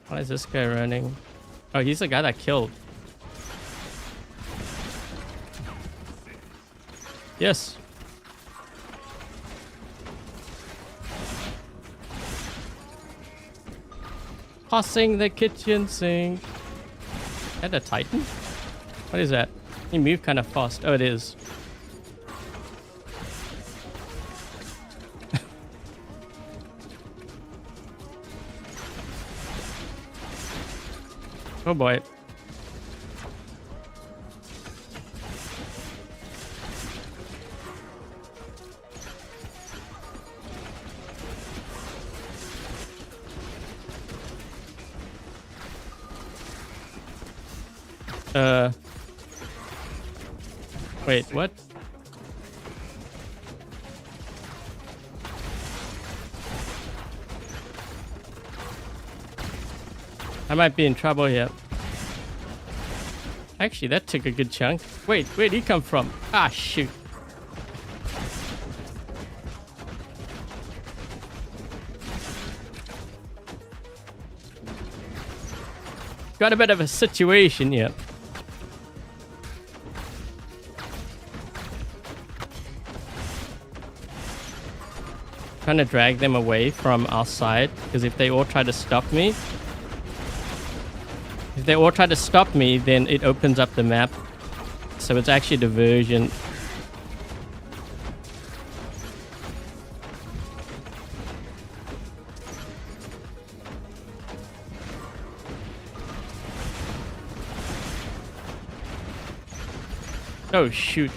Why is this guy running? Oh, he's the guy that killed. Yes. Tossing the kitchen sink. Is that a Titan? What is that? He moved kind of fast. Oh, it is. Oh boy. Wait, what? I might be in trouble here. Actually, that took a good chunk. Wait, where'd he come from? Ah, shoot. Got a bit of a situation here. Trying to drag them away from our side, because if they all try to stop me, then it opens up the map. So it's actually diversion. Oh shoot.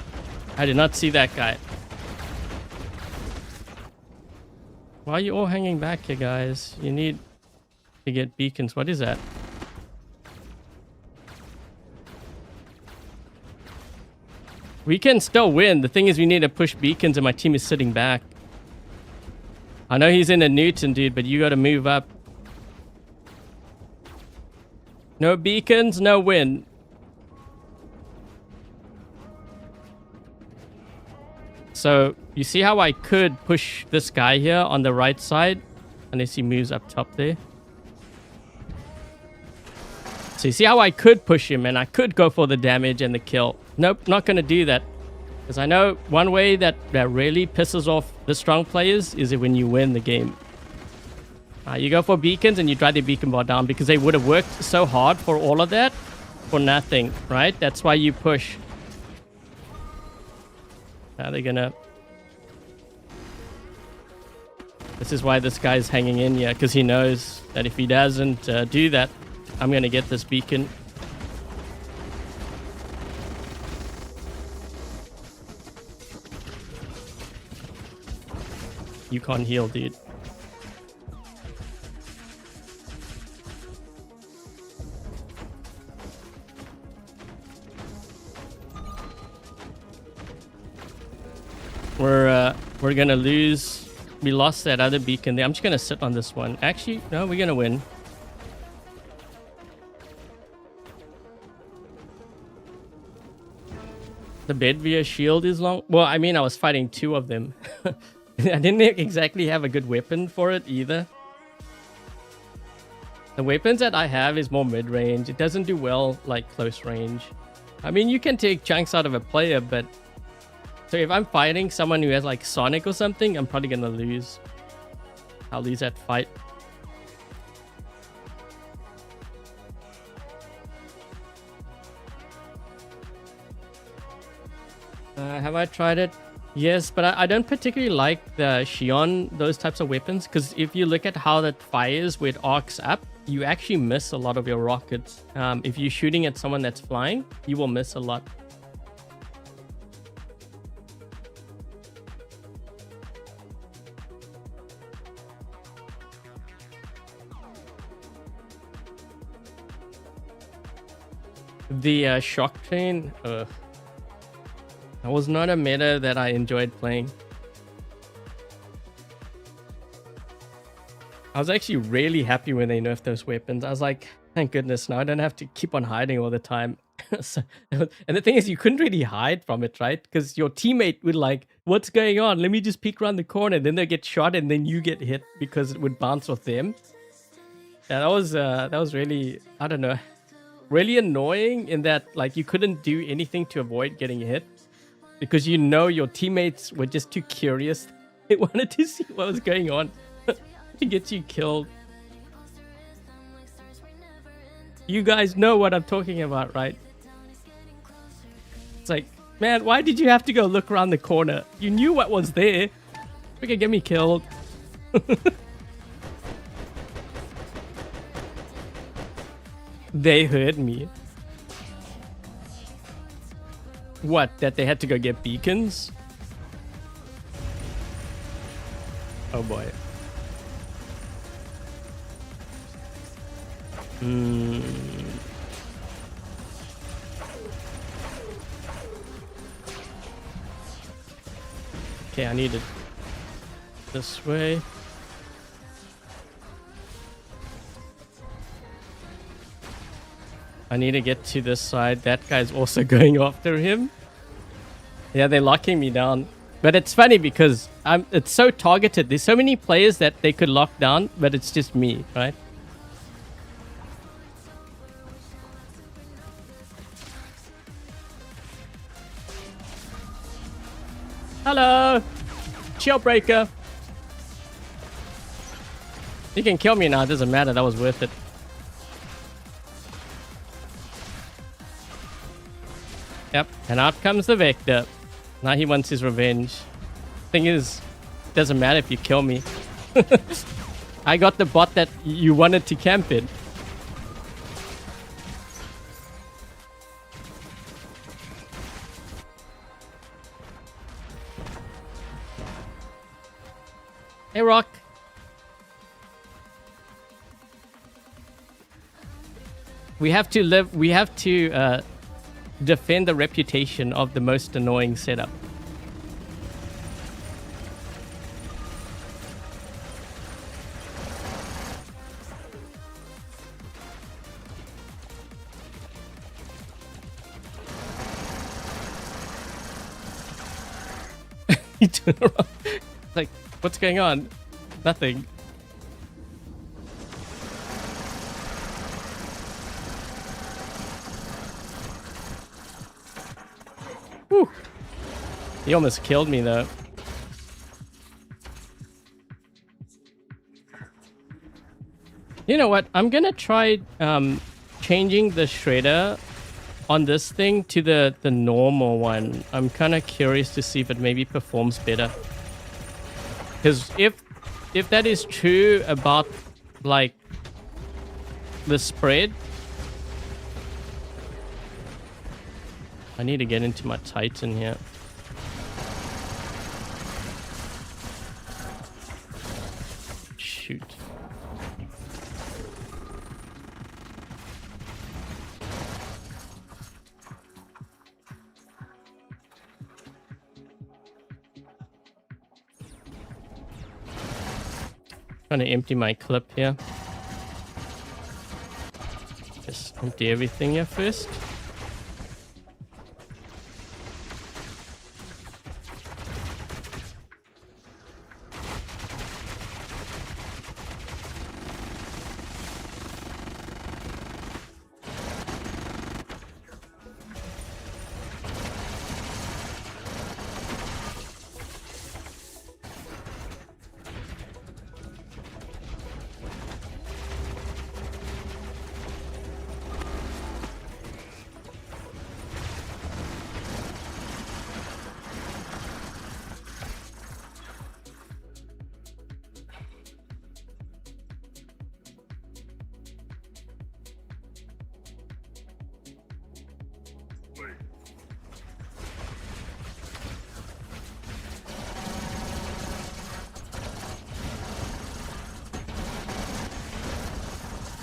I did not see that guy. Why are you all hanging back here, guys? You need to get beacons. What is that? We can still win. The thing is, we need to push beacons and my team is sitting back. I know he's in a Newton, dude, but you got to move up. No beacons, no win. So, you see how I could push this guy here on the right side? Unless he moves up top there. So you see how I could push him and I could go for the damage and the kill. Nope, not going to do that. Because I know one way that really pisses off the strong players is when you win the game. You go for beacons and you drive the beacon bar down because they would have worked so hard for all of that for nothing, right? That's why you push. Now they're going to... This is why this guy's hanging in here, because he knows that if he doesn't do that, I'm going to get this beacon. You can't heal, dude. We're going to lose. We lost that other beacon there. I'm just going to sit on this one. Actually, no, we're going to win. The Bedvere shield is long. Well, I mean, I was fighting two of them. I didn't exactly have a good weapon for it either. The weapons that I have is more mid-range. It doesn't do well like close range. I mean, you can take chunks out of a player, but... So if I'm fighting someone who has like Sonic or something, I'm probably gonna lose. I'll lose that fight. Have I tried it? Yes, but I don't particularly like the Xion, those types of weapons, because if you look at how that fires where it arcs up, you actually miss a lot of your rockets. If you're shooting at someone that's flying, you will miss a lot. The shock chain, that was not a meta that I enjoyed playing. I was actually really happy when they nerfed those weapons. I was like, thank goodness, now I don't have to keep on hiding all the time. And the thing is, you couldn't really hide from it, right? Because your teammate would like, what's going on? Let me just peek around the corner. Then they get shot and then you get hit because it would bounce off them. Yeah, that was really, I don't know, really annoying in that like you couldn't do anything to avoid getting hit. Because you know your teammates were just too curious. They wanted to see what was going on to get you killed. You guys know what I'm talking about, right? It's like, man, why did you have to go look around the corner? You knew what was there. You could get me killed. They heard me. What? That they had to go get beacons? Oh boy. Okay, I need it this way. I need to get to this side. That guy's also going after him. Yeah, they're locking me down. But it's funny because it's so targeted. There's so many players that they could lock down, but it's just me, right? Hello! Shield breaker! You can kill me now, it doesn't matter, that was worth it. Yep, and out comes the Vector. Now he wants his revenge. Thing is, doesn't matter if you kill me. I got the bot that you wanted to camp in. Hey, Rock. We have to live. We have to defend the reputation of the most annoying setup. He turned around. Like, what's going on? Nothing. Whew. He almost killed me though. You know what? I'm gonna try changing the shredder on this thing to the normal one. I'm kind of curious to see if it maybe performs better. Because if that is true about like the spread, I need to get into my Titan here. Shoot. Trying to empty my clip here. Just empty everything here first.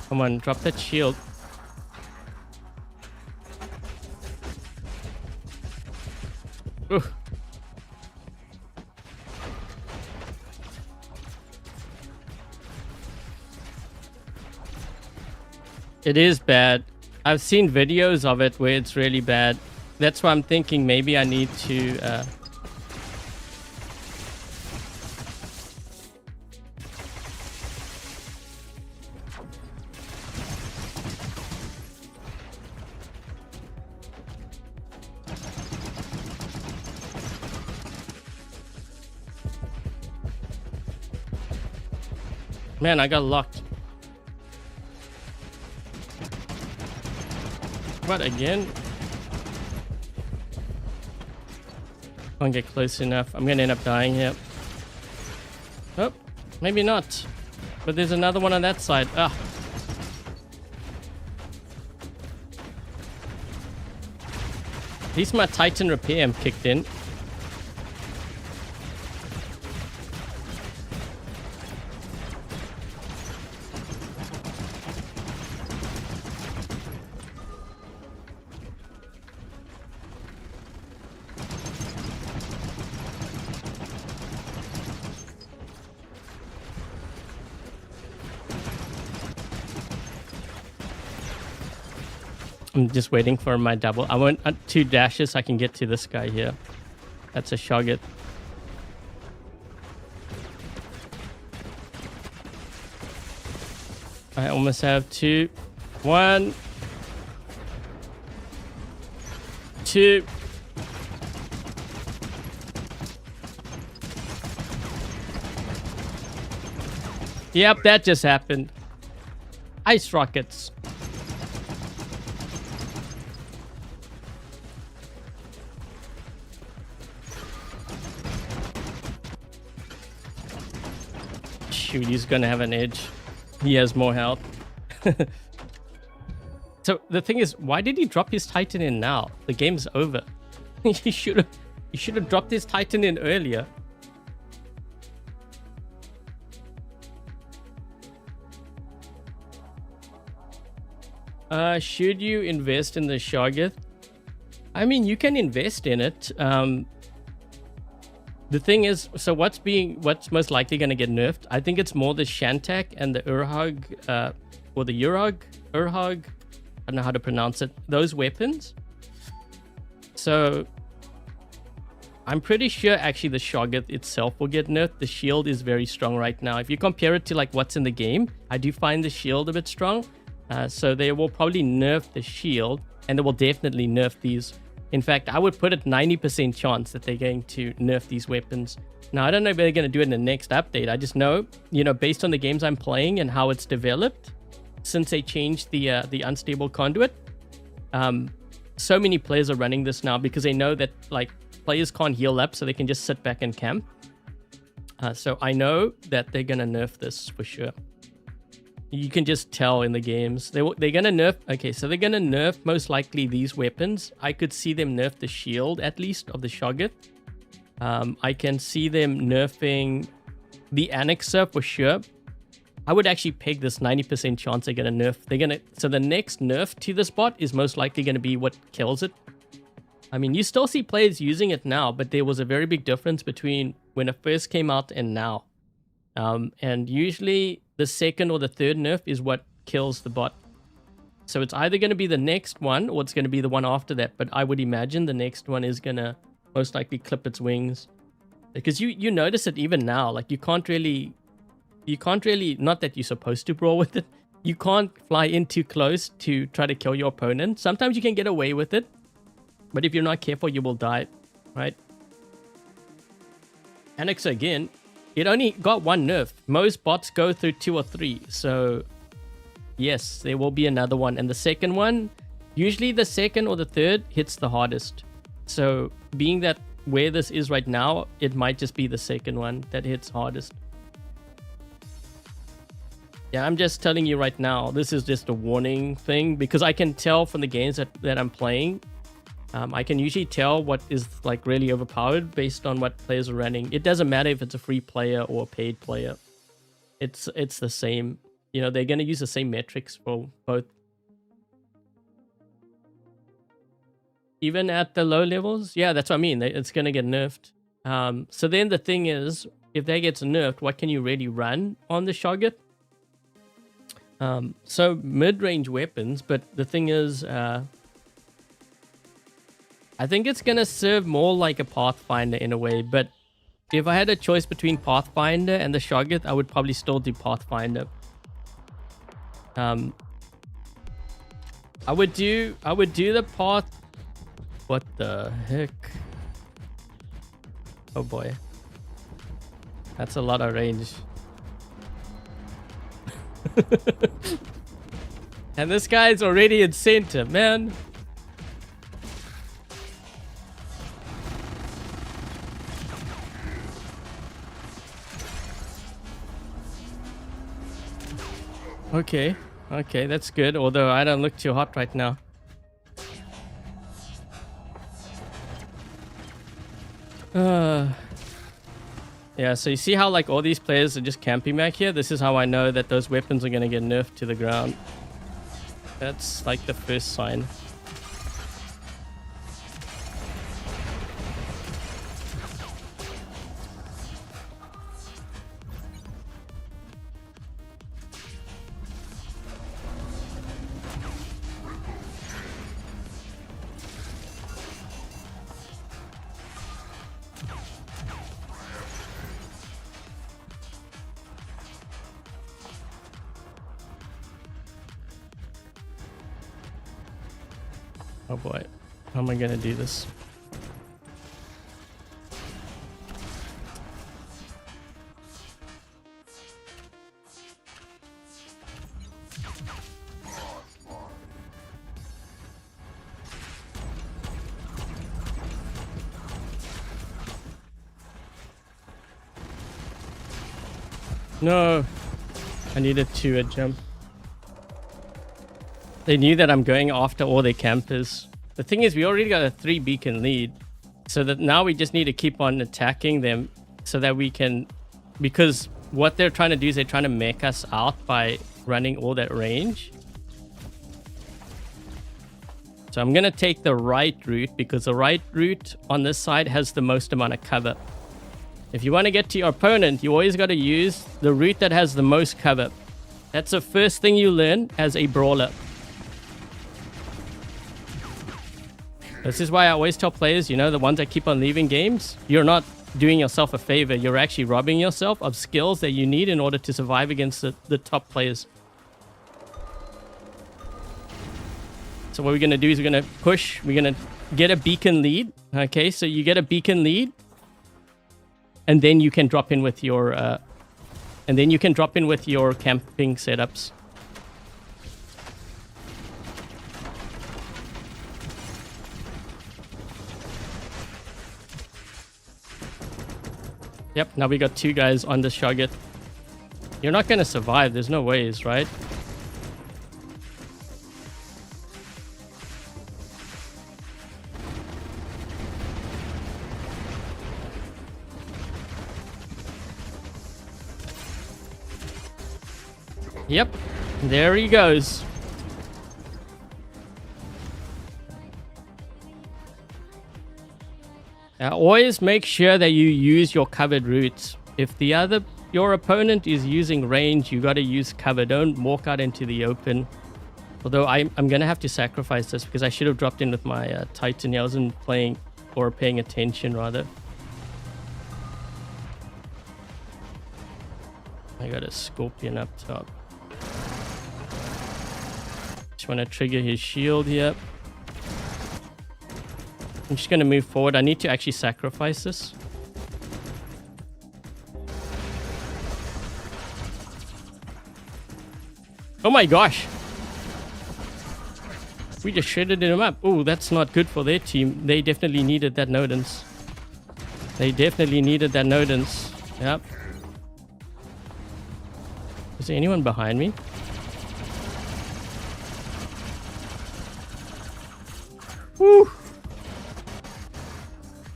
Come on, drop that shield. Ooh. It is bad. I've seen videos of it where it's really bad. That's why I'm thinking maybe I need to Man, I got locked. What, again? Can't get close enough. I'm gonna end up dying here. Oh, maybe not. But there's another one on that side. Ah. At least my Titan repair am kicked in. I'm just waiting for my double. I want 2 dashes. I can get to this guy here. That's a Shoggoth. I almost have 2. 1. 2. Yep, that just happened. Ice rockets. Shoot, he's gonna have an edge. He has more health. So the thing is, why did he drop his Titan in now? The game's over. He should have dropped his Titan in earlier. Should you invest in the Shoggoth? I mean, you can invest in it. The thing is, so what's most likely going to get nerfed? I think it's more the Shantak and the Urhog, or the Urhog. I don't know how to pronounce it. Those weapons. So I'm pretty sure actually the Shoggoth itself will get nerfed. The shield is very strong right now. If you compare it to like what's in the game, I do find the shield a bit strong. So they will probably nerf the shield, and they will definitely nerf these. In fact, I would put it 90% chance that they're going to nerf these weapons. Now, I don't know if they're going to do it in the next update. I just know, you know, based on the games I'm playing and how it's developed, since they changed the unstable conduit, so many players are running this now because they know that like players can't heal up, so they can just sit back and camp. So I know that they're going to nerf this for sure. You can just tell in the games. They're going to nerf... Okay, so they're going to nerf most likely these weapons. I could see them nerf the shield, at least, of the Shoggoth. I can see them nerfing the Annexer for sure. I would actually peg this 90% chance they're going to nerf. So the next nerf to this bot is most likely going to be what kills it. I mean, you still see players using it now, but there was a very big difference between when it first came out and now. And usually the second or the third nerf is what kills the bot. So it's either going to be the next one or it's going to be the one after that. But I would imagine the next one is going to most likely clip its wings. Because you notice it even now. Like you can't really, not that you're supposed to brawl with it. You can't fly in too close to try to kill your opponent. Sometimes you can get away with it. But if you're not careful, you will die, right? Annexer again. It only got 1 nerf. Most bots go through 2 or 3. So, yes, there will be another one. And the second one, usually the second or the third hits the hardest. So, being that where this is right now, it might just be the second one that hits hardest. Yeah, I'm just telling you right now, this is just a warning thing. Because I can tell from the games that I'm playing, I can usually tell what is like really overpowered based on what players are running. It doesn't matter if it's a free player or a paid player. It's the same. You know, they're going to use the same metrics for both. Even at the low levels? Yeah, that's what I mean. It's going to get nerfed. So then the thing is, if that gets nerfed, what can you really run on the Shoggoth? So mid-range weapons, but the thing is... I think it's going to serve more like a Pathfinder in a way, but if I had a choice between Pathfinder and the Shoggoth, I would probably still do Pathfinder. I would do the Path... What the heck? Oh boy. That's a lot of range. And this guy's already in center, man. Okay. Okay, that's good. Although I don't look too hot right now. Yeah, so you see how like all these players are just camping back here? This is how I know that those weapons are going to get nerfed to the ground. That's like the first sign. Oh boy, how am I gonna do this? No, I needed to jump. They knew that I'm going after all their campers. The thing is, we already got a 3 beacon lead. So that now we just need to keep on attacking them so that we can... Because what they're trying to do is they're trying to make us out by running all that range. So I'm going to take the right route because the right route on this side has the most amount of cover. If you want to get to your opponent, you always got to use the route that has the most cover. That's the first thing you learn as a brawler. This is why I always tell players, you know, the ones that keep on leaving games, you're not doing yourself a favor. You're actually robbing yourself of skills that you need in order to survive against the top players. So what we're going to do is we're going to push. We're going to get a beacon lead. Okay, so you get a beacon lead. And then you can drop in with your... camping setups. Yep, now we got 2 guys on the Shogget. You're not going to survive. There's no ways, right? Yep, there he goes. Always make sure that you use your covered routes. If your opponent is using range, you got to use cover. Don't walk out into the open. Although I'm going to have to sacrifice this because I should have dropped in with my Titan. I wasn't playing or paying attention rather. I got a Scorpion up top. Just want to trigger his shield here. I'm just going to move forward. I need to actually sacrifice this. Oh my gosh. We just shredded him up. Oh, that's not good for their team. They definitely needed that Nodens. Yep. Is there anyone behind me? Woo!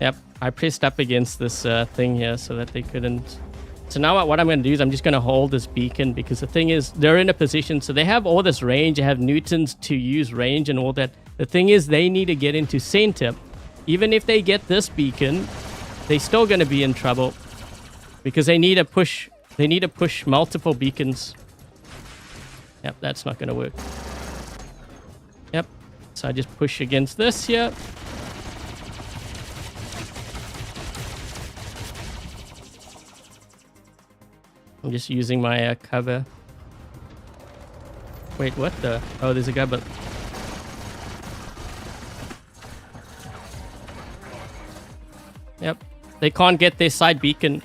Yep, I pressed up against this thing here so that they couldn't... So now what I'm going to do is I'm just going to hold this beacon because the thing is they're in a position... So they have all this range, they have Newtons to use range and all that. The thing is they need to get into center. Even if they get this beacon, they're still going to be in trouble because they need to push... They need to push multiple beacons. Yep, that's not going to work. Yep, so I just push against this here. I'm just using my cover. Wait, what the? Oh, there's a guy, but... Yep, they can't get their side beacon.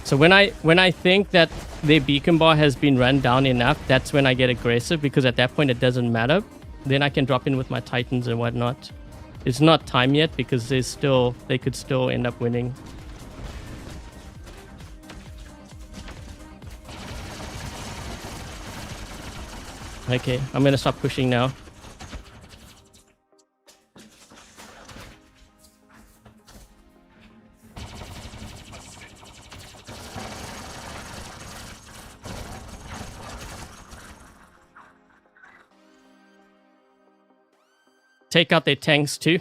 So when I think that their beacon bar has been run down enough, that's when I get aggressive because at that point it doesn't matter. Then I can drop in with my Titans and whatnot. It's not time yet because they could still end up winning. Okay, I'm gonna stop pushing now. Take out their tanks too.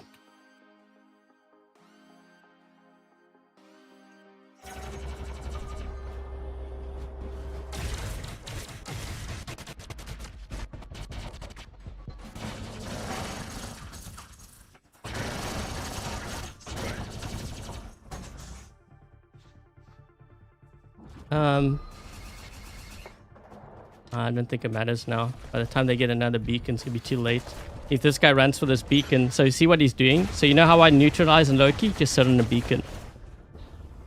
I don't think it matters now. By the time they get another beacon, it's gonna be too late. If this guy runs for this beacon, so you see what he's doing? So you know how I neutralize and Loki? Just sit on a beacon.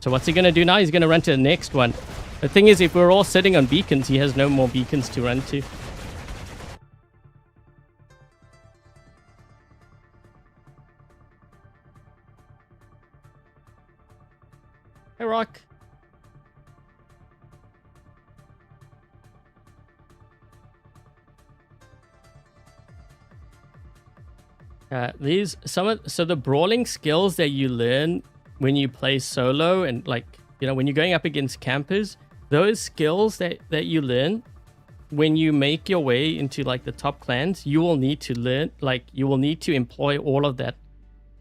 So what's he gonna do now? He's gonna run to the next one. The thing is, if we're all sitting on beacons, he has no more beacons to run to. Hey, Rock. So the brawling skills that you learn when you play solo and like, you know, when you're going up against campers, those skills that you learn when you make your way into like the top clans, you will need to learn, like you will need to employ all of that.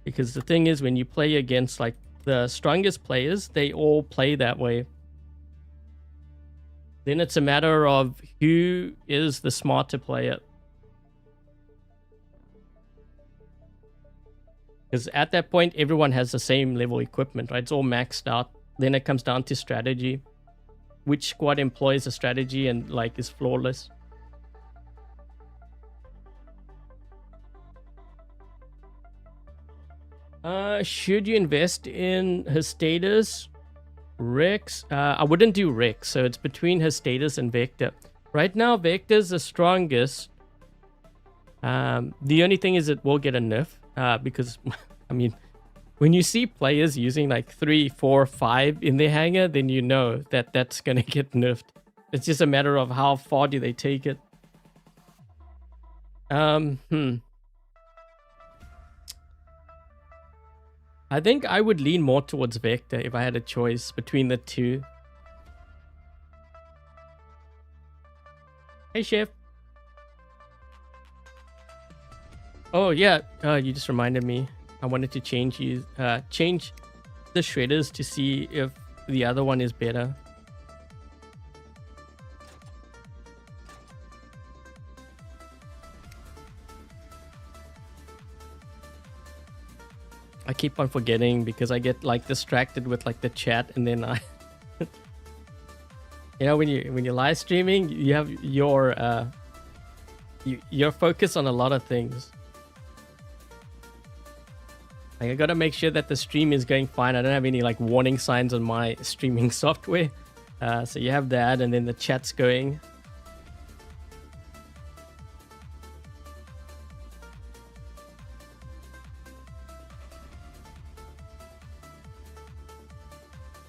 Because the thing is, when you play against like the strongest players, they all play that way. Then it's a matter of who is the smarter player. Because at that point, everyone has the same level equipment, right? It's all maxed out. Then it comes down to strategy. Which squad employs a strategy and like is flawless. Should you invest in his status? Rex? I wouldn't do Rex. So it's between his status and Vector. Right now, Vector's the strongest. The only thing is it will get a nerf. Because, I mean, when you see players using like 3, 4, 5 in their hangar, then you know that that's going to get nerfed. It's just a matter of how far do they take it. I think I would lean more towards Vector if I had a choice between the two. Hey, Chef. Oh yeah, you just reminded me. I wanted to change the shredders to see if the other one is better. I keep on forgetting because I get like distracted with like the chat, and then I, you know, when you're live streaming, you have your you're focused on a lot of things. Like, I gotta make sure that the stream is going fine. I don't have any like warning signs on my streaming software. So you have that, and then the chat's going.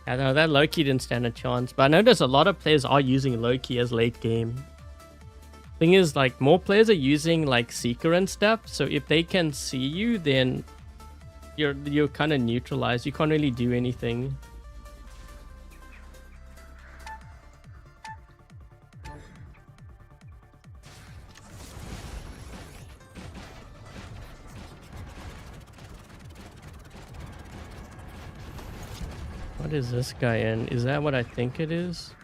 I know that Loki didn't stand a chance, but I notice a lot of players are using Loki as late game. Thing is, like, more players are using like Seeker and stuff, so if they can see you, then you're kind of neutralized. You can't really do anything. What is this guy in? Is that what I think it is?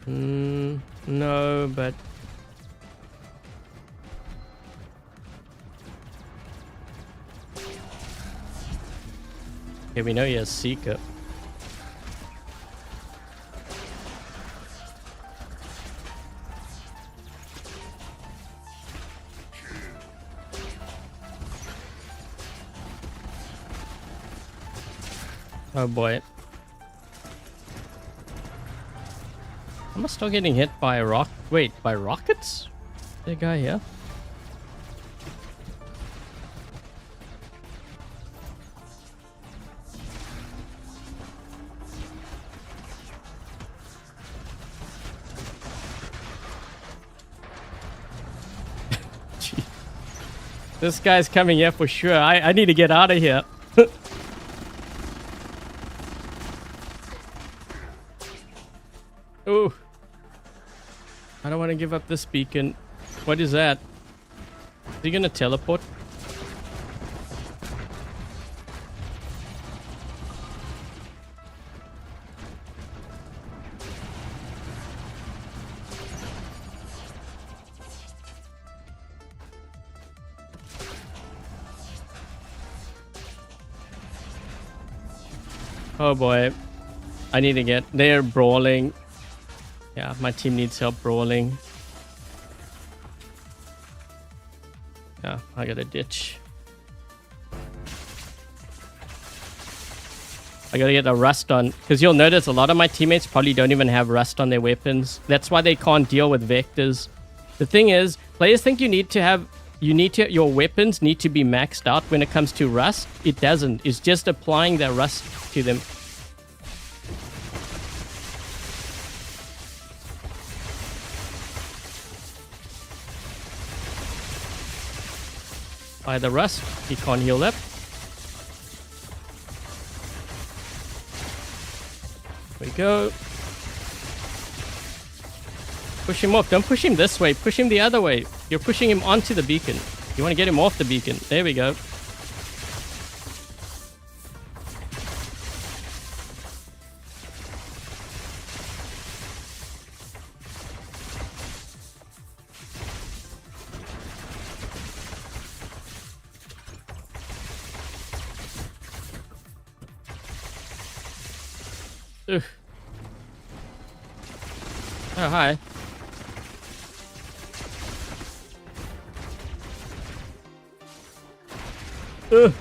No, but okay, we know he has Seeker. Oh boy. Am I still getting hit by a rock? Wait, by rockets? The guy here? This guy's coming here for sure. I need to get out of here. Oh. I don't want to give up this beacon. What is that? Is he gonna teleport? Oh boy. I need to get... They're brawling. Yeah, my team needs help brawling. Yeah, I got a ditch. I gotta get a rust on. Because you'll notice a lot of my teammates probably don't even have rust on their weapons. That's why they can't deal with vectors. The thing is, players think your weapons need to be maxed out when it comes to rust. It doesn't. It's just applying that rust to them. By the rust, he can't heal up. There we go. Push him off. Don't push him this way. Push him the other way. You're pushing him onto the beacon. You want to get him off the beacon. There we go. Ugh. Oh, hi. Ugh.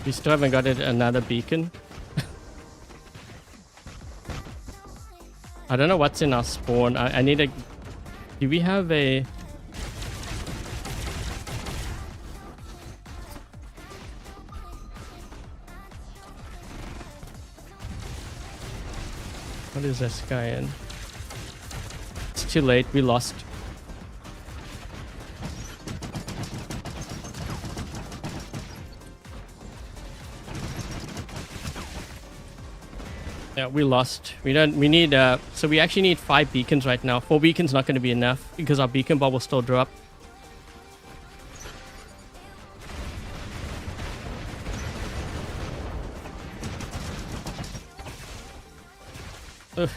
We still haven't got another beacon. I don't know what's in our spawn. I need a... Do we have a... What is this guy in? It's too late. We lost. Yeah, we lost. We need, so we actually need 5 beacons right now. 4 beacons not going to be enough because our beacon bar will still drop. Ugh.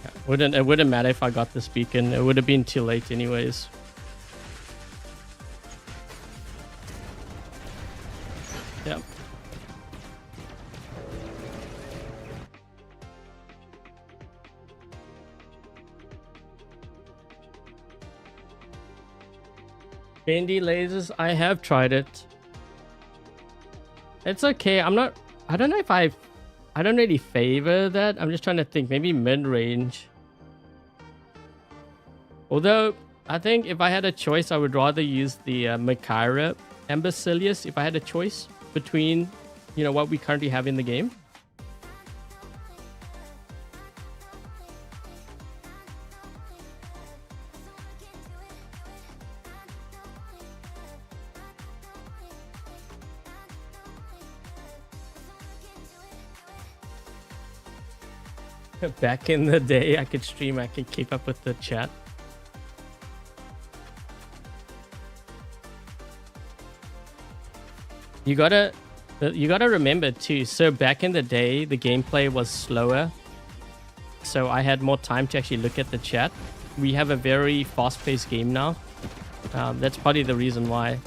Yeah, it wouldn't matter if I got this beacon. It would have been too late anyways. Yeah. Bendy lasers, I have tried it. It's okay. I don't know if I don't really favor that. I'm just trying to think. Maybe mid-range. Although, I think if I had a choice, I would rather use the Makaira Ambasilius if I had a choice between, you know, what we currently have in the game. Back in the day, I could stream, I could keep up with the chat. You gotta remember too, so back in the day, the gameplay was slower. So I had more time to actually look at the chat. We have a very fast-paced game now. That's probably the reason why.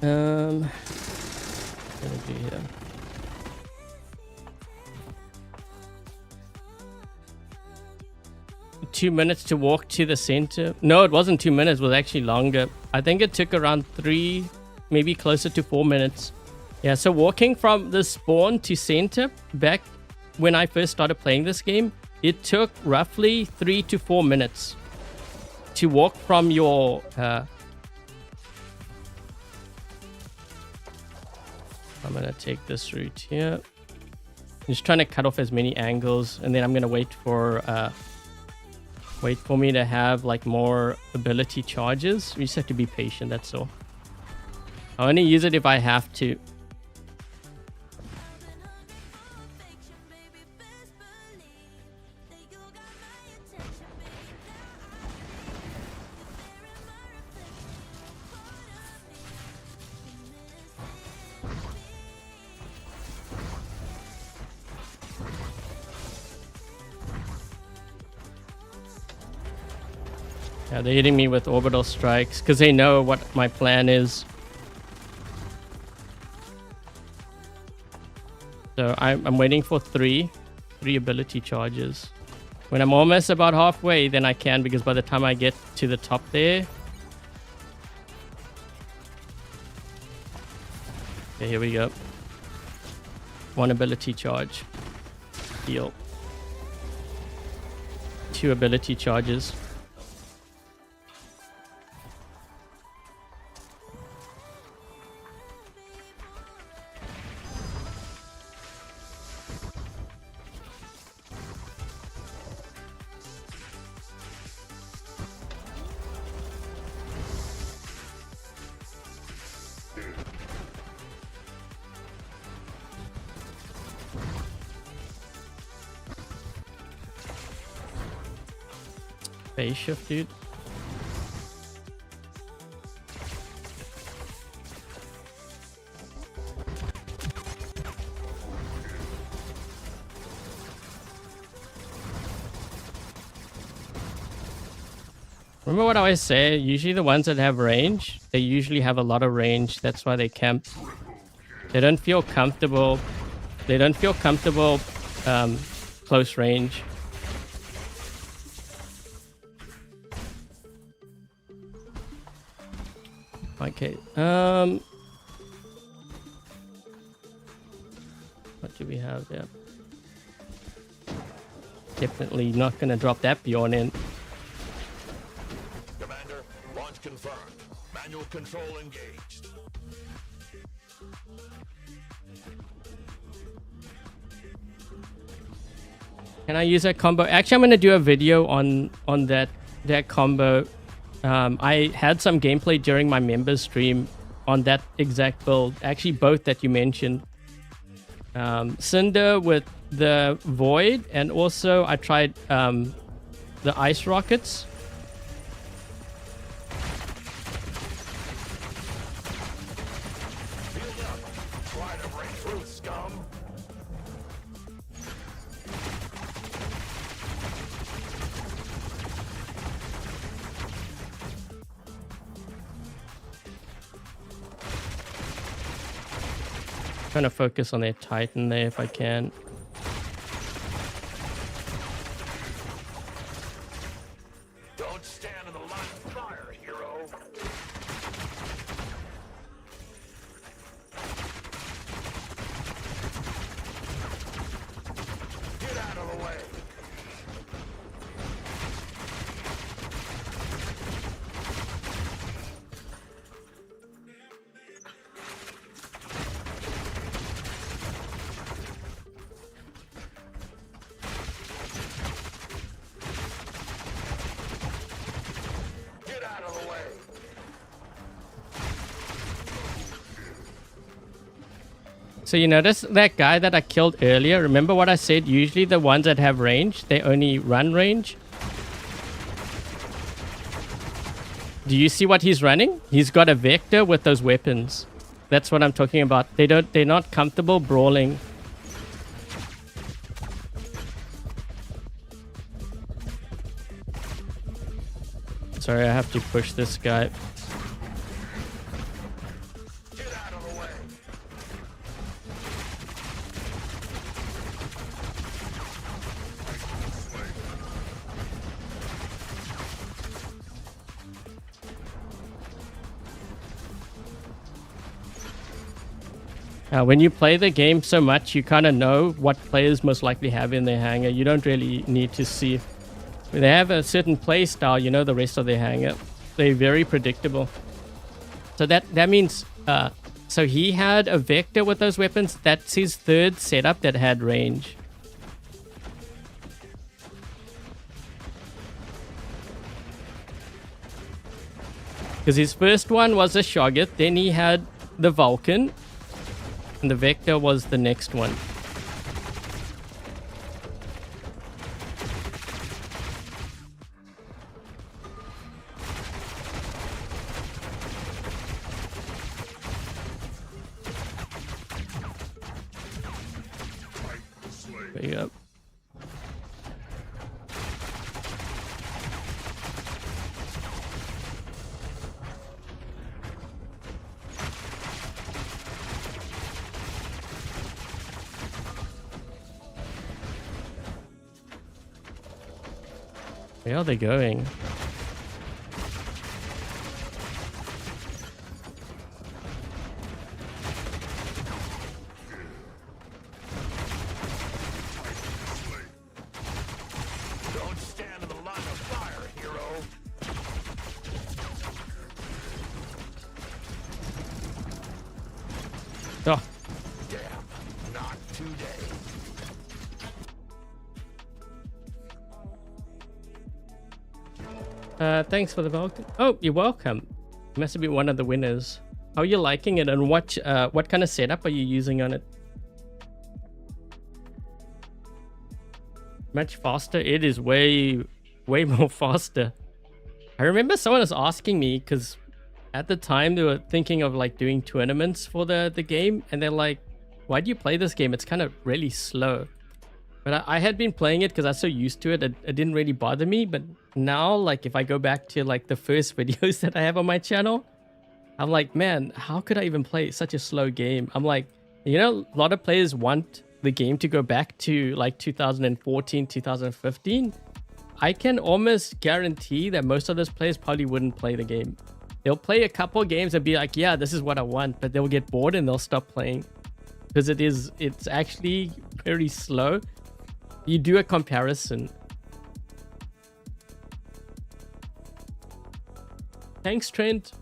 What gonna do here? Two minutes to walk to the center. No, it wasn't 2 minutes. It was actually longer. I think it took around 3, maybe closer to 4 minutes. Yeah, so walking from the spawn to center back when I first started playing this game, it took roughly 3 to 4 minutes to walk from your... I'm going to take this route here. I'm just trying to cut off as many angles, and then I'm going to wait for me to have like more ability charges. We just have to be patient, that's all. I only use it if I have to. Yeah, they're hitting me with orbital strikes because they know what my plan is. So I'm waiting for three ability charges. When I'm almost about halfway, then I can, because by the time I get to the top there... Okay, here we go. 1 ability charge. Heal. 2 ability charges. Phase shift, dude. Remember what I always say? Usually the ones that have range, they usually have a lot of range. That's why they camp. They don't feel comfortable. They don't feel comfortable close range. Okay, what do we have there? Definitely not gonna drop that Bjorn in. Commander, launch confirmed. Manual control engaged. Can I use that combo? Actually, I'm gonna do a video on that combo. I had some gameplay during my members stream on that exact build. Actually, both that you mentioned. Cinder with the Void, and also I tried the Ice Rockets. Field up. Try to break through, scum. Trying to focus on their Titan there if I can. Don't stand in the line of fire, hero. Get out of the way. So you notice that guy that I killed earlier? Remember what I said? Usually the ones that have range, they only run range. Do you see what he's running? He's got a vector with those weapons. That's what I'm talking about. They're not comfortable brawling. Sorry, I have to push this guy. Get When you play the game so much, you kind of know what players most likely have in their hangar. You don't really need to see. When they have a certain play style, you know the rest of their hangar. They're very predictable. So that means... so he had a Vector with those weapons. That's his third setup that had range. Because his first one was a Shoggoth, then he had the Vulcan, and the Vector was the next one. There you go. Where are they going? Don't stand in the line of fire, hero. Oh, Damn, not today. thanks for the Vulcan. Oh, you're welcome. You must have been one of the winners. How are you liking it, and what kind of setup are you using on it? Much faster? It is way more faster. I remember someone was asking me, because at the time they were thinking of like doing tournaments for the game, and they're like, why do you play this game? It's kind of really slow. But I had been playing it because I was so used to it, it didn't really bother me. But now, like, if I go back to like the first videos that I have on my channel, I'm like, man, how could I even play such a slow game? I'm like, you know, a lot of players want the game to go back to like 2014, 2015. I can almost guarantee that most of those players probably wouldn't play the game. They'll play a couple games and be like, yeah, this is what I want, but they'll get bored and they'll stop playing because it's actually very slow. You do a comparison. Thanks, Trent.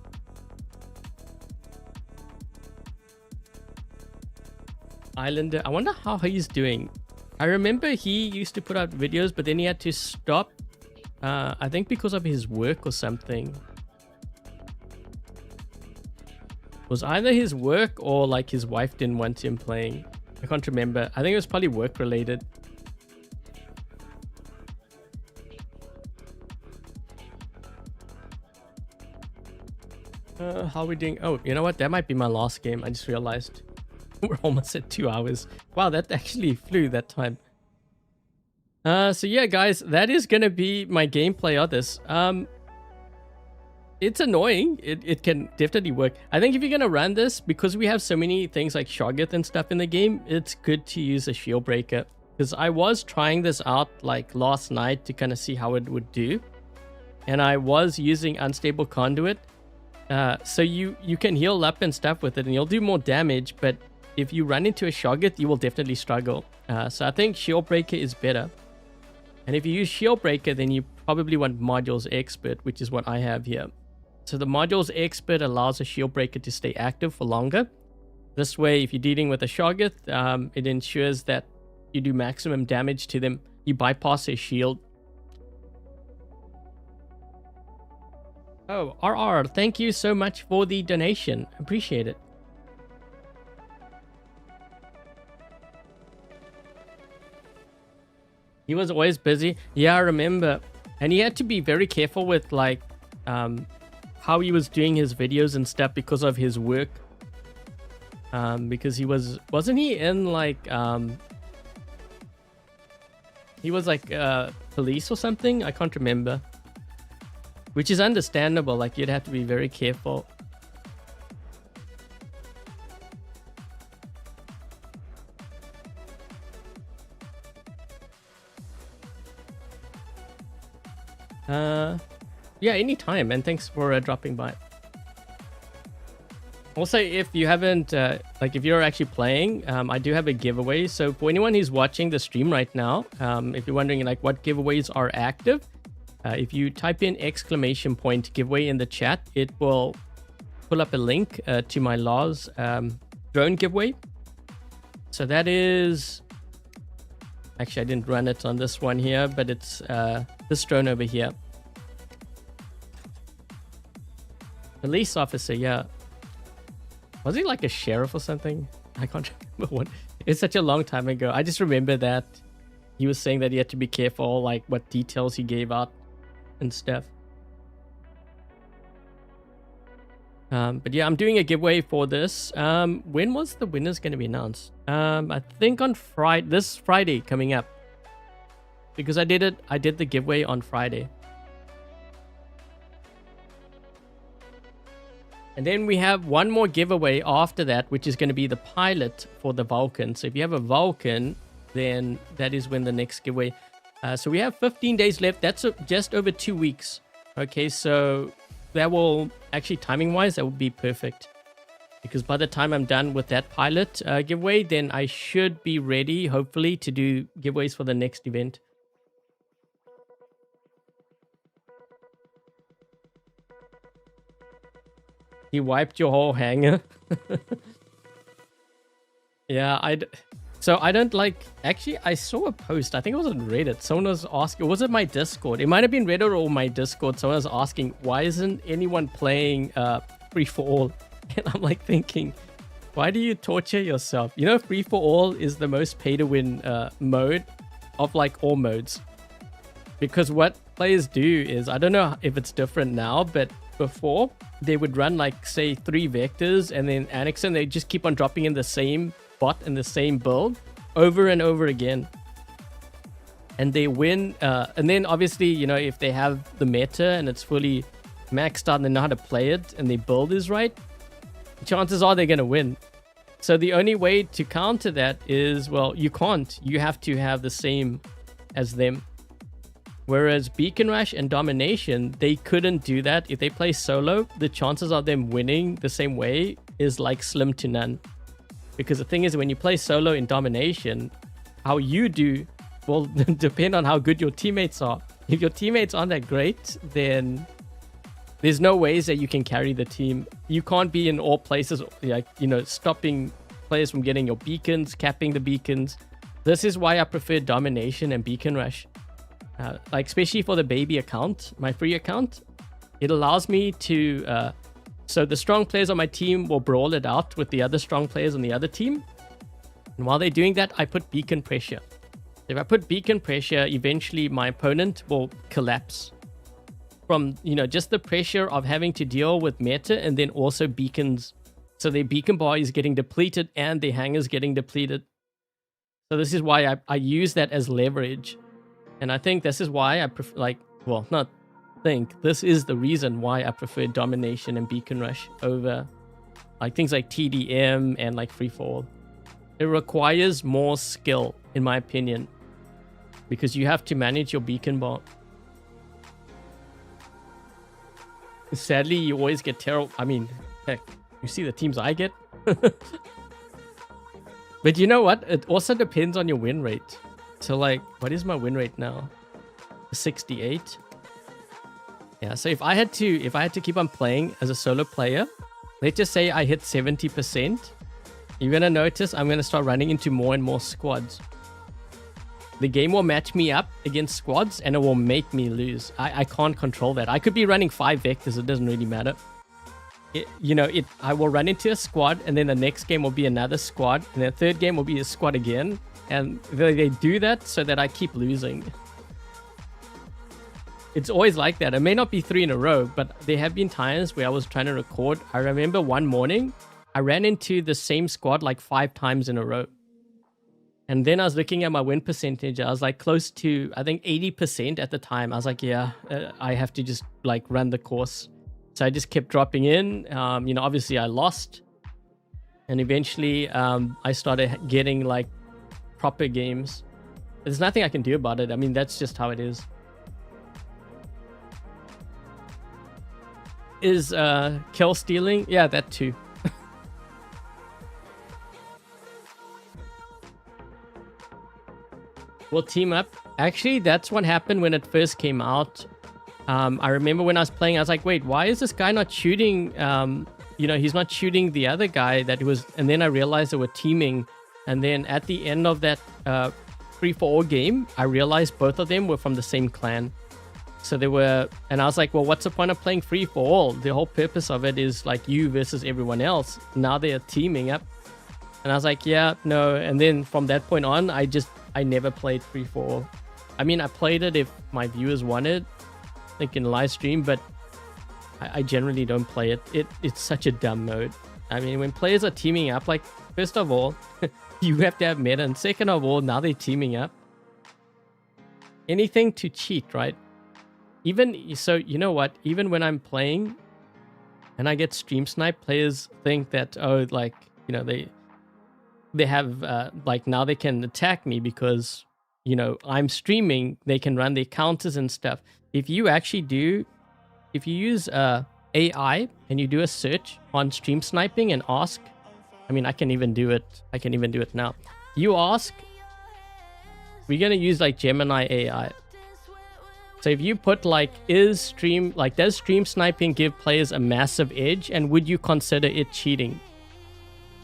Islander, I wonder how he's doing. I remember he used to put out videos, but then he had to stop. I think because of his work or something. It was either his work or like his wife didn't want him playing. I can't remember. I think it was probably work related. How are we doing? Oh, you know what? That might be my last game. I just realized. We're almost at 2 hours. Wow, that actually flew that time. So yeah, guys, that is gonna be my gameplay of this. It's annoying. It can definitely work. I think if you're gonna run this, because we have so many things like Shoggoth and stuff in the game, it's good to use a shield breaker. Because I was trying this out like last night to kind of see how it would do. And I was using unstable conduit. So you can heal up and stuff with it and you'll do more damage, but if you run into a Shoggoth, you will definitely struggle. So I think Shield Breaker is better. And if you use Shield Breaker, then you probably want Modules Expert, which is what I have here. So the Modules Expert allows a Shield Breaker to stay active for longer. This way, if you're dealing with a Shoggoth, it ensures that you do maximum damage to them. You bypass a shield. Oh, RR, thank you so much for the donation. Appreciate it. He was always busy. Yeah, I remember. And he had to be very careful with like how he was doing his videos and stuff because of his work. Because he wasn't he in like he was like police or something? I can't remember. Which is understandable, like you'd have to be very careful. Yeah, anytime, and thanks for dropping by. Also, if you haven't, like if you're actually playing, I do have a giveaway. So for anyone who's watching the stream right now, if you're wondering like what giveaways are active, if you type in ! giveaway in the chat, it will pull up a link to my Lars drone giveaway. So that is, actually I didn't run it on this one here, but it's this drone over here. Police officer, yeah. Was he like a sheriff or something? I can't remember what. It's such a long time ago. I just remember that he was saying that he had to be careful, like what details he gave out and stuff. But yeah, I'm doing a giveaway for this. When was the winners going to be announced? I think on Friday, this Friday coming up. Because I did the giveaway on Friday. And then we have one more giveaway after that, which is going to be the pilot for the Vulcan. So if you have a Vulcan, then that is when the next giveaway. So we have 15 days left. That's just over 2 weeks. Okay, so that will actually, timing-wise, that would be perfect. Because by the time I'm done with that pilot giveaway, then I should be ready, hopefully, to do giveaways for the next event. He wiped your whole hangar. Yeah, so I don't like... Actually, I saw a post. I think it was on Reddit. Someone was asking... Was it my Discord? It might have been Reddit or my Discord. Someone was asking, why isn't anyone playing free-for-all? And I'm like thinking, why do you torture yourself? You know, free-for-all is the most pay-to-win mode of like all modes. Because what players do is... I don't know if it's different now, but before... They would run like, say, 3 vectors and then annex, and they just keep on dropping in the same bot and the same build over and over again. And they win. And then obviously, you know, if they have the meta and it's fully maxed out and they know how to play it and their build is right, chances are they're going to win. So the only way to counter that is, well, you can't. You have to have the same as them. Whereas Beacon Rush and Domination, they couldn't do that. If they play solo, the chances of them winning the same way is like slim to none. Because the thing is, when you play solo in Domination, how you do will depend on how good your teammates are. If your teammates aren't that great, then there's no ways that you can carry the team. You can't be in all places, like, you know, stopping players from getting your beacons, capping the beacons. This is why I prefer Domination and Beacon Rush. Like, especially for the baby account, my free account, it allows me to... so the strong players on my team will brawl it out with the other strong players on the other team. And while they're doing that, I put beacon pressure. If I put beacon pressure, eventually my opponent will collapse. From, you know, just the pressure of having to deal with meta and then also beacons. So their beacon bar is getting depleted and their hangar's getting depleted. So this is why I use that as leverage. And I think this is why I prefer, like, well, not think, this is the reason why I prefer Domination and Beacon Rush over like things like TDM and like Free-for-all. It requires more skill, in my opinion, because you have to manage your beacon bar. Sadly, you always get terrible. I mean, heck, you see the teams I get. But you know what? It also depends on your win rate. So like, what is my win rate now? 68. Yeah, so if I had to keep on playing as a solo player, let's just say I hit 70%, you're gonna notice I'm gonna start running into more and more squads. The game will match me up against squads and it will make me lose. I can't control that. I could be running 5 vectors, it doesn't really matter. I will run into a squad and then the next game will be another squad and the third game will be a squad again. And they do that so that I keep losing. It's always like that. It may not be 3 in a row, but there have been times where I was trying to record. I remember one morning, I ran into the same squad like 5 times in a row. And then I was looking at my win percentage. I was like close to, I think 80% at the time. I was like, yeah, I have to just like run the course. So I just kept dropping in. Obviously I lost. And eventually I started getting like proper games. There's nothing I can do about it. I mean, that's just how it is. Is kill stealing? Yeah, that too. We'll team up. Actually, that's what happened when it first came out. I remember when I was playing, I was like, wait, why is this guy not shooting? You know, he's not shooting the other guy that he was. And then I realized they were teaming. And then at the end of that free-for-all game, I realized both of them were from the same clan. So they were, and I was like, well, what's the point of playing free-for-all? The whole purpose of it is like you versus everyone else. Now they are teaming up. And I was like, yeah, no. And then from that point on, I never played free-for-all. I mean, I played it if my viewers wanted, like in live stream, but I generally don't play it. It's such a dumb mode. I mean, when players are teaming up, like, first of all, you have to have meta, and second of all, now they're teaming up. Anything to cheat, right? Even, so, you know what? Even when I'm playing and I get stream sniped, players think that, oh, like, you know, they have, like, now they can attack me because, you know, I'm streaming, they can run their counters and stuff. If you use AI and you do a search on stream sniping and ask, I mean, I can even do it now. You ask, we're going to use like Gemini AI. So if you put like, does stream sniping give players a massive edge, and would you consider it cheating?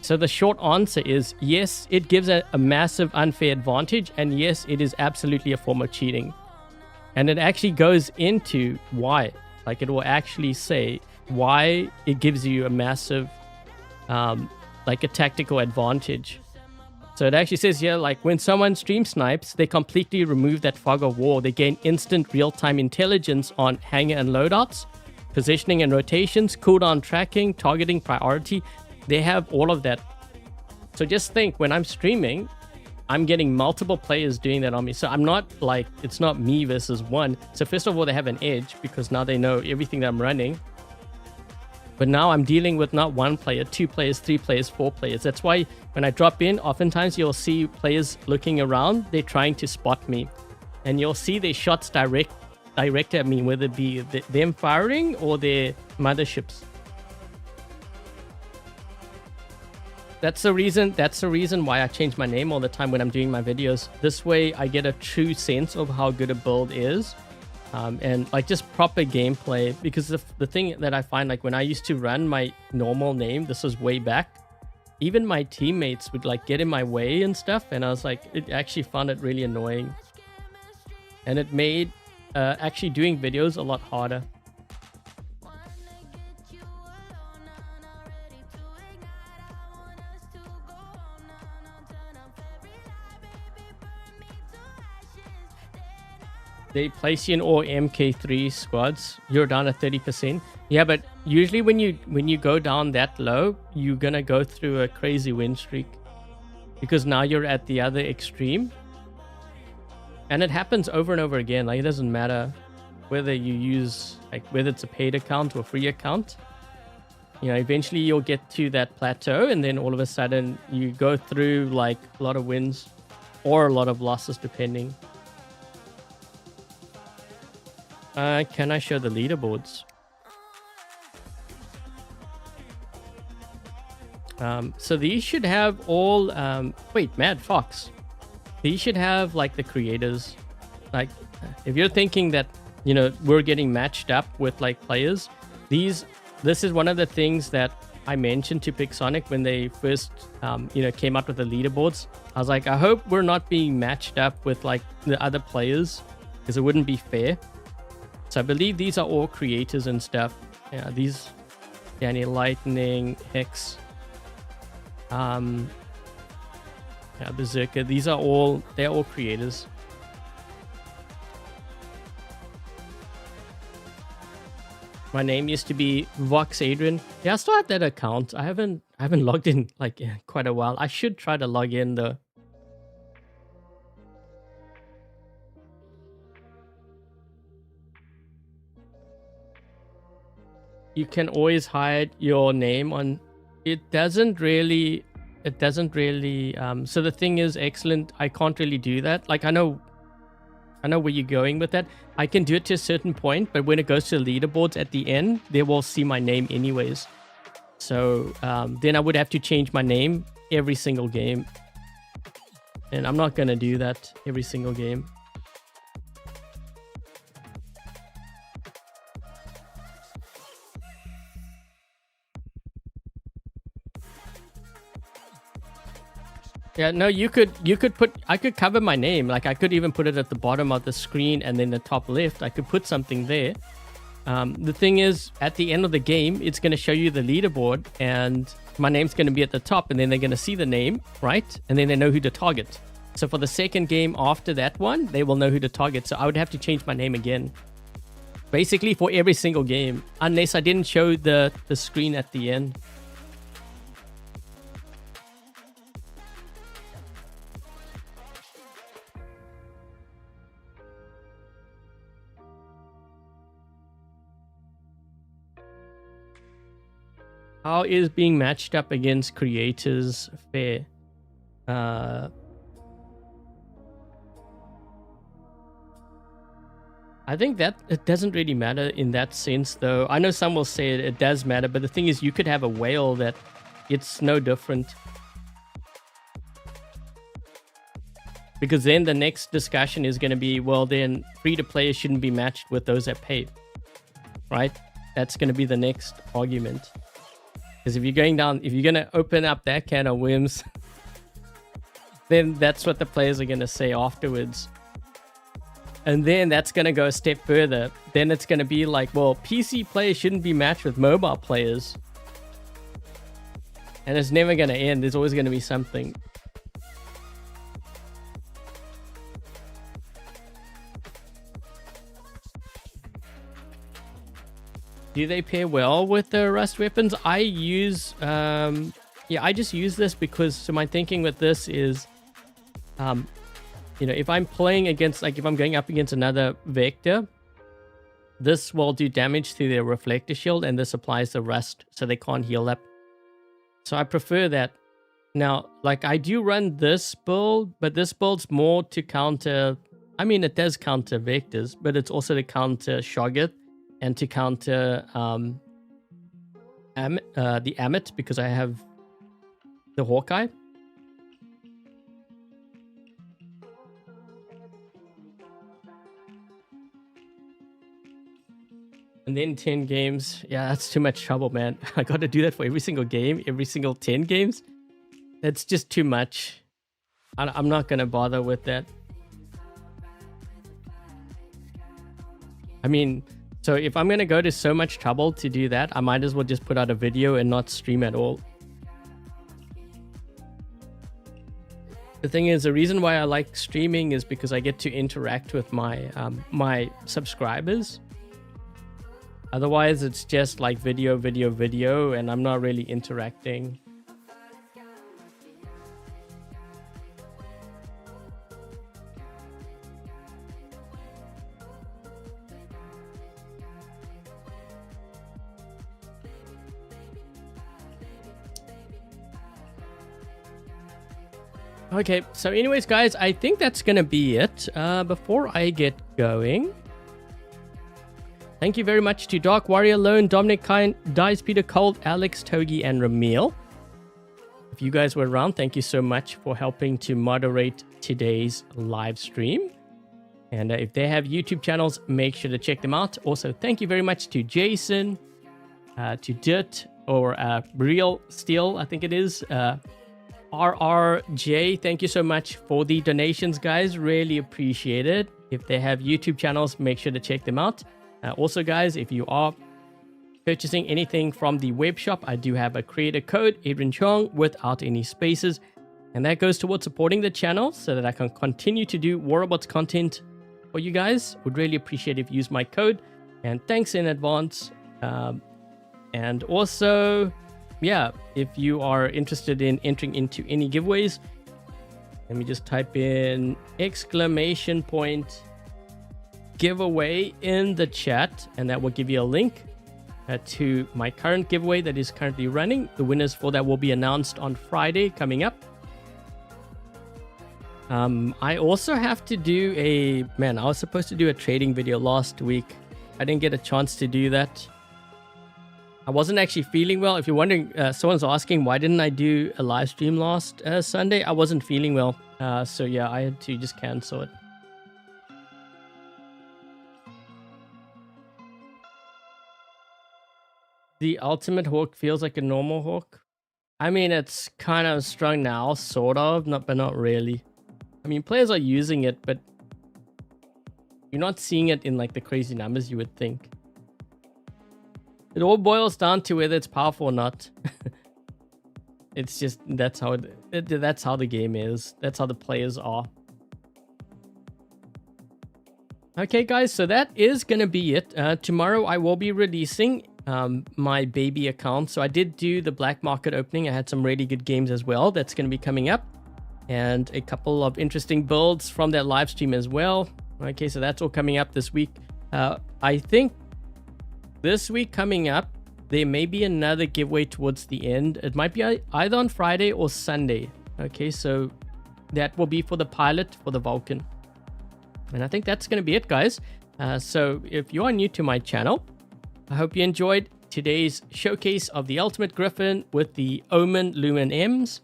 So the short answer is yes, it gives a massive unfair advantage, and yes, it is absolutely a form of cheating. And it actually goes into why. Like, it will actually say why it gives you a massive, like a tactical advantage. So it actually says here, like, when someone stream snipes, they completely remove that fog of war. They gain instant real-time intelligence on hanger and loadouts, positioning and rotations, cooldown tracking, targeting priority. They have all of that. So just think, when I'm streaming, I'm getting multiple players doing that on me. So I'm not like, it's not me versus one. So first of all, they have an edge because now they know everything that I'm running. But now I'm dealing with not one player, 2 players, 3 players, 4 players. That's why when I drop in, oftentimes you'll see players looking around. They're trying to spot me. And you'll see their shots directed at me, whether it be them firing or their motherships. That's the reason why I change my name all the time when I'm doing my videos. This way I get a true sense of how good a build is. And like just proper gameplay, because the thing that I find, like when I used to run my normal name, this was way back, even my teammates would like get in my way and stuff, and I was like, it actually found it really annoying, and it made actually doing videos a lot harder. They place you in all MK3 squads. You're down at 30%. Yeah, but usually when you go down that low, you're gonna go through a crazy win streak, because now you're at the other extreme, and it happens over and over again. Like, it doesn't matter whether you use, like, whether it's a paid account or free account. You know, eventually you'll get to that plateau, and then all of a sudden you go through like a lot of wins or a lot of losses, depending. Can I show the leaderboards? So these should have all, wait, Mad Fox. These should have like the creators. Like, if you're thinking that, you know, we're getting matched up with like players, this is one of the things that I mentioned to Pixonic when they first, you know, came out with the leaderboards. I was like, I hope we're not being matched up with like the other players, because it wouldn't be fair. So I believe these are all creators and stuff. Yeah, these Danny Lightning, Hex, yeah, Berserker. They're all creators. My name used to be Vox Adrian. Yeah, I still have that account. I haven't logged in like in quite a while. I should try to log in though. You can always hide your name on. It doesn't really. So the thing is, excellent. I can't really do that. Like, I know where you're going with that. I can do it to a certain point, but when it goes to the leaderboards at the end, they will see my name anyways. So then I would have to change my name every single game. And I'm not going to do that every single game. Yeah, no, you could put, I could cover my name. Like I could even put it at the bottom of the screen and then the top left. I could put something there. The thing is, at the end of the game, it's going to show you the leaderboard and my name's going to be at the top, and then they're going to see the name, right? And then they know who to target. So for the second game after that one, they will know who to target. So I would have to change my name again. Basically for every single game, unless I didn't show the screen at the end. How is being matched up against creators fair? I think that it doesn't really matter in that sense, though. I know some will say it does matter, but the thing is, you could have a whale that it's no different. Because then the next discussion is going to be, well, then free-to-play shouldn't be matched with those that pay, right? That's going to be the next argument. Because if you're going down, if you're going to open up that can of worms, then that's what the players are going to say afterwards. And then that's going to go a step further. Then it's going to be like, well, PC players shouldn't be matched with mobile players. And it's never going to end. There's always going to be something. Do they pair well with the Rust weapons? I use, yeah, I just use this because, so my thinking with this is, you know, if I'm playing against, like if I'm going up against another Vector, this will do damage to their reflector shield and this applies the Rust so they can't heal up. So I prefer that. Now, like I do run this build, but this build's more to counter, I mean, it does counter Vectors, but it's also to counter Shoggoth and to counter the Amit because I have the Hawkeye. And then 10 games. Yeah, that's too much trouble, man. I got to do that for every single game, every single 10 games. That's just too much. I'm not going to bother with that. I mean, so if I'm going to go to so much trouble to do that, I might as well just put out a video and not stream at all. The thing is, the reason why I like streaming is because I get to interact with my my subscribers. Otherwise, it's just like video, and I'm not really interacting. Okay, so anyways, guys, I think that's going to be it. Before I get going, thank you very much to Dark Warrior Lone, Dominic Kine, Dice Peter Cold, Alex, Togi, and Ramil. If you guys were around, thank you so much for helping to moderate today's live stream. And if they have YouTube channels, make sure to check them out. Also, thank you very much to Jason, to Dirt, or Real Steel, I think it is, RRJ, thank you so much for the donations, guys. Really appreciate it. If they have YouTube channels, make sure to check them out. Also, guys, if you are purchasing anything from the web shop, I do have a creator code, Adrian Chong, without any spaces. And that goes towards supporting the channel so that I can continue to do War Robots content for you guys. Would really appreciate if you use my code. And thanks in advance. And also, yeah, if you are interested in entering into any giveaways, let me just type in !! giveaway in the chat, and that will give you a link to my current giveaway that is currently running. The winners for that will be announced on Friday coming up. I also have to do I was supposed to do a trading video last week. I didn't get a chance to do that. I wasn't actually feeling well. If you're wondering, someone's asking why didn't I do a live stream last Sunday? I wasn't feeling well. So yeah, I had to just cancel it. The ultimate hawk feels like a normal hawk. I mean, it's kind of strong now, sort of, but not really. I mean, players are using it, but you're not seeing it in like the crazy numbers you would think. It all boils down to whether it's powerful or not. It's just, that's how that's how the game is. That's how the players are. Okay, guys, so that is going to be it. Tomorrow I will be releasing my baby account. So I did do the black market opening. I had some really good games as well. That's going to be coming up. And a couple of interesting builds from that live stream as well. Okay, so that's all coming up this week. I think this week coming up, there may be another giveaway towards the end. It might be either on Friday or Sunday. Okay, so that will be for the pilot for the Vulcan. And I think that's going to be it, guys. So if you are new to my channel, I hope you enjoyed today's showcase of the Ultimate Griffin with the Omen Lumen-Ms.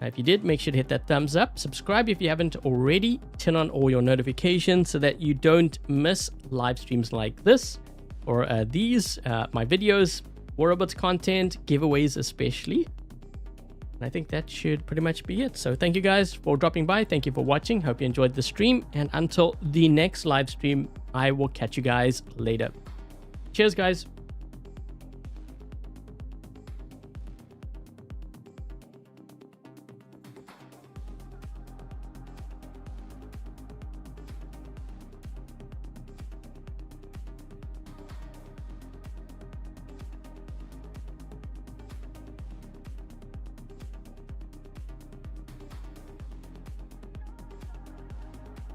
If you did, make sure to hit that thumbs up. Subscribe if you haven't already. Turn on all your notifications so that you don't miss live streams like this or these, my videos, War Robots content, giveaways especially. And I think that should pretty much be it. So thank you guys for dropping by. Thank you for watching. Hope you enjoyed the stream. And until the next live stream, I will catch you guys later. Cheers, guys.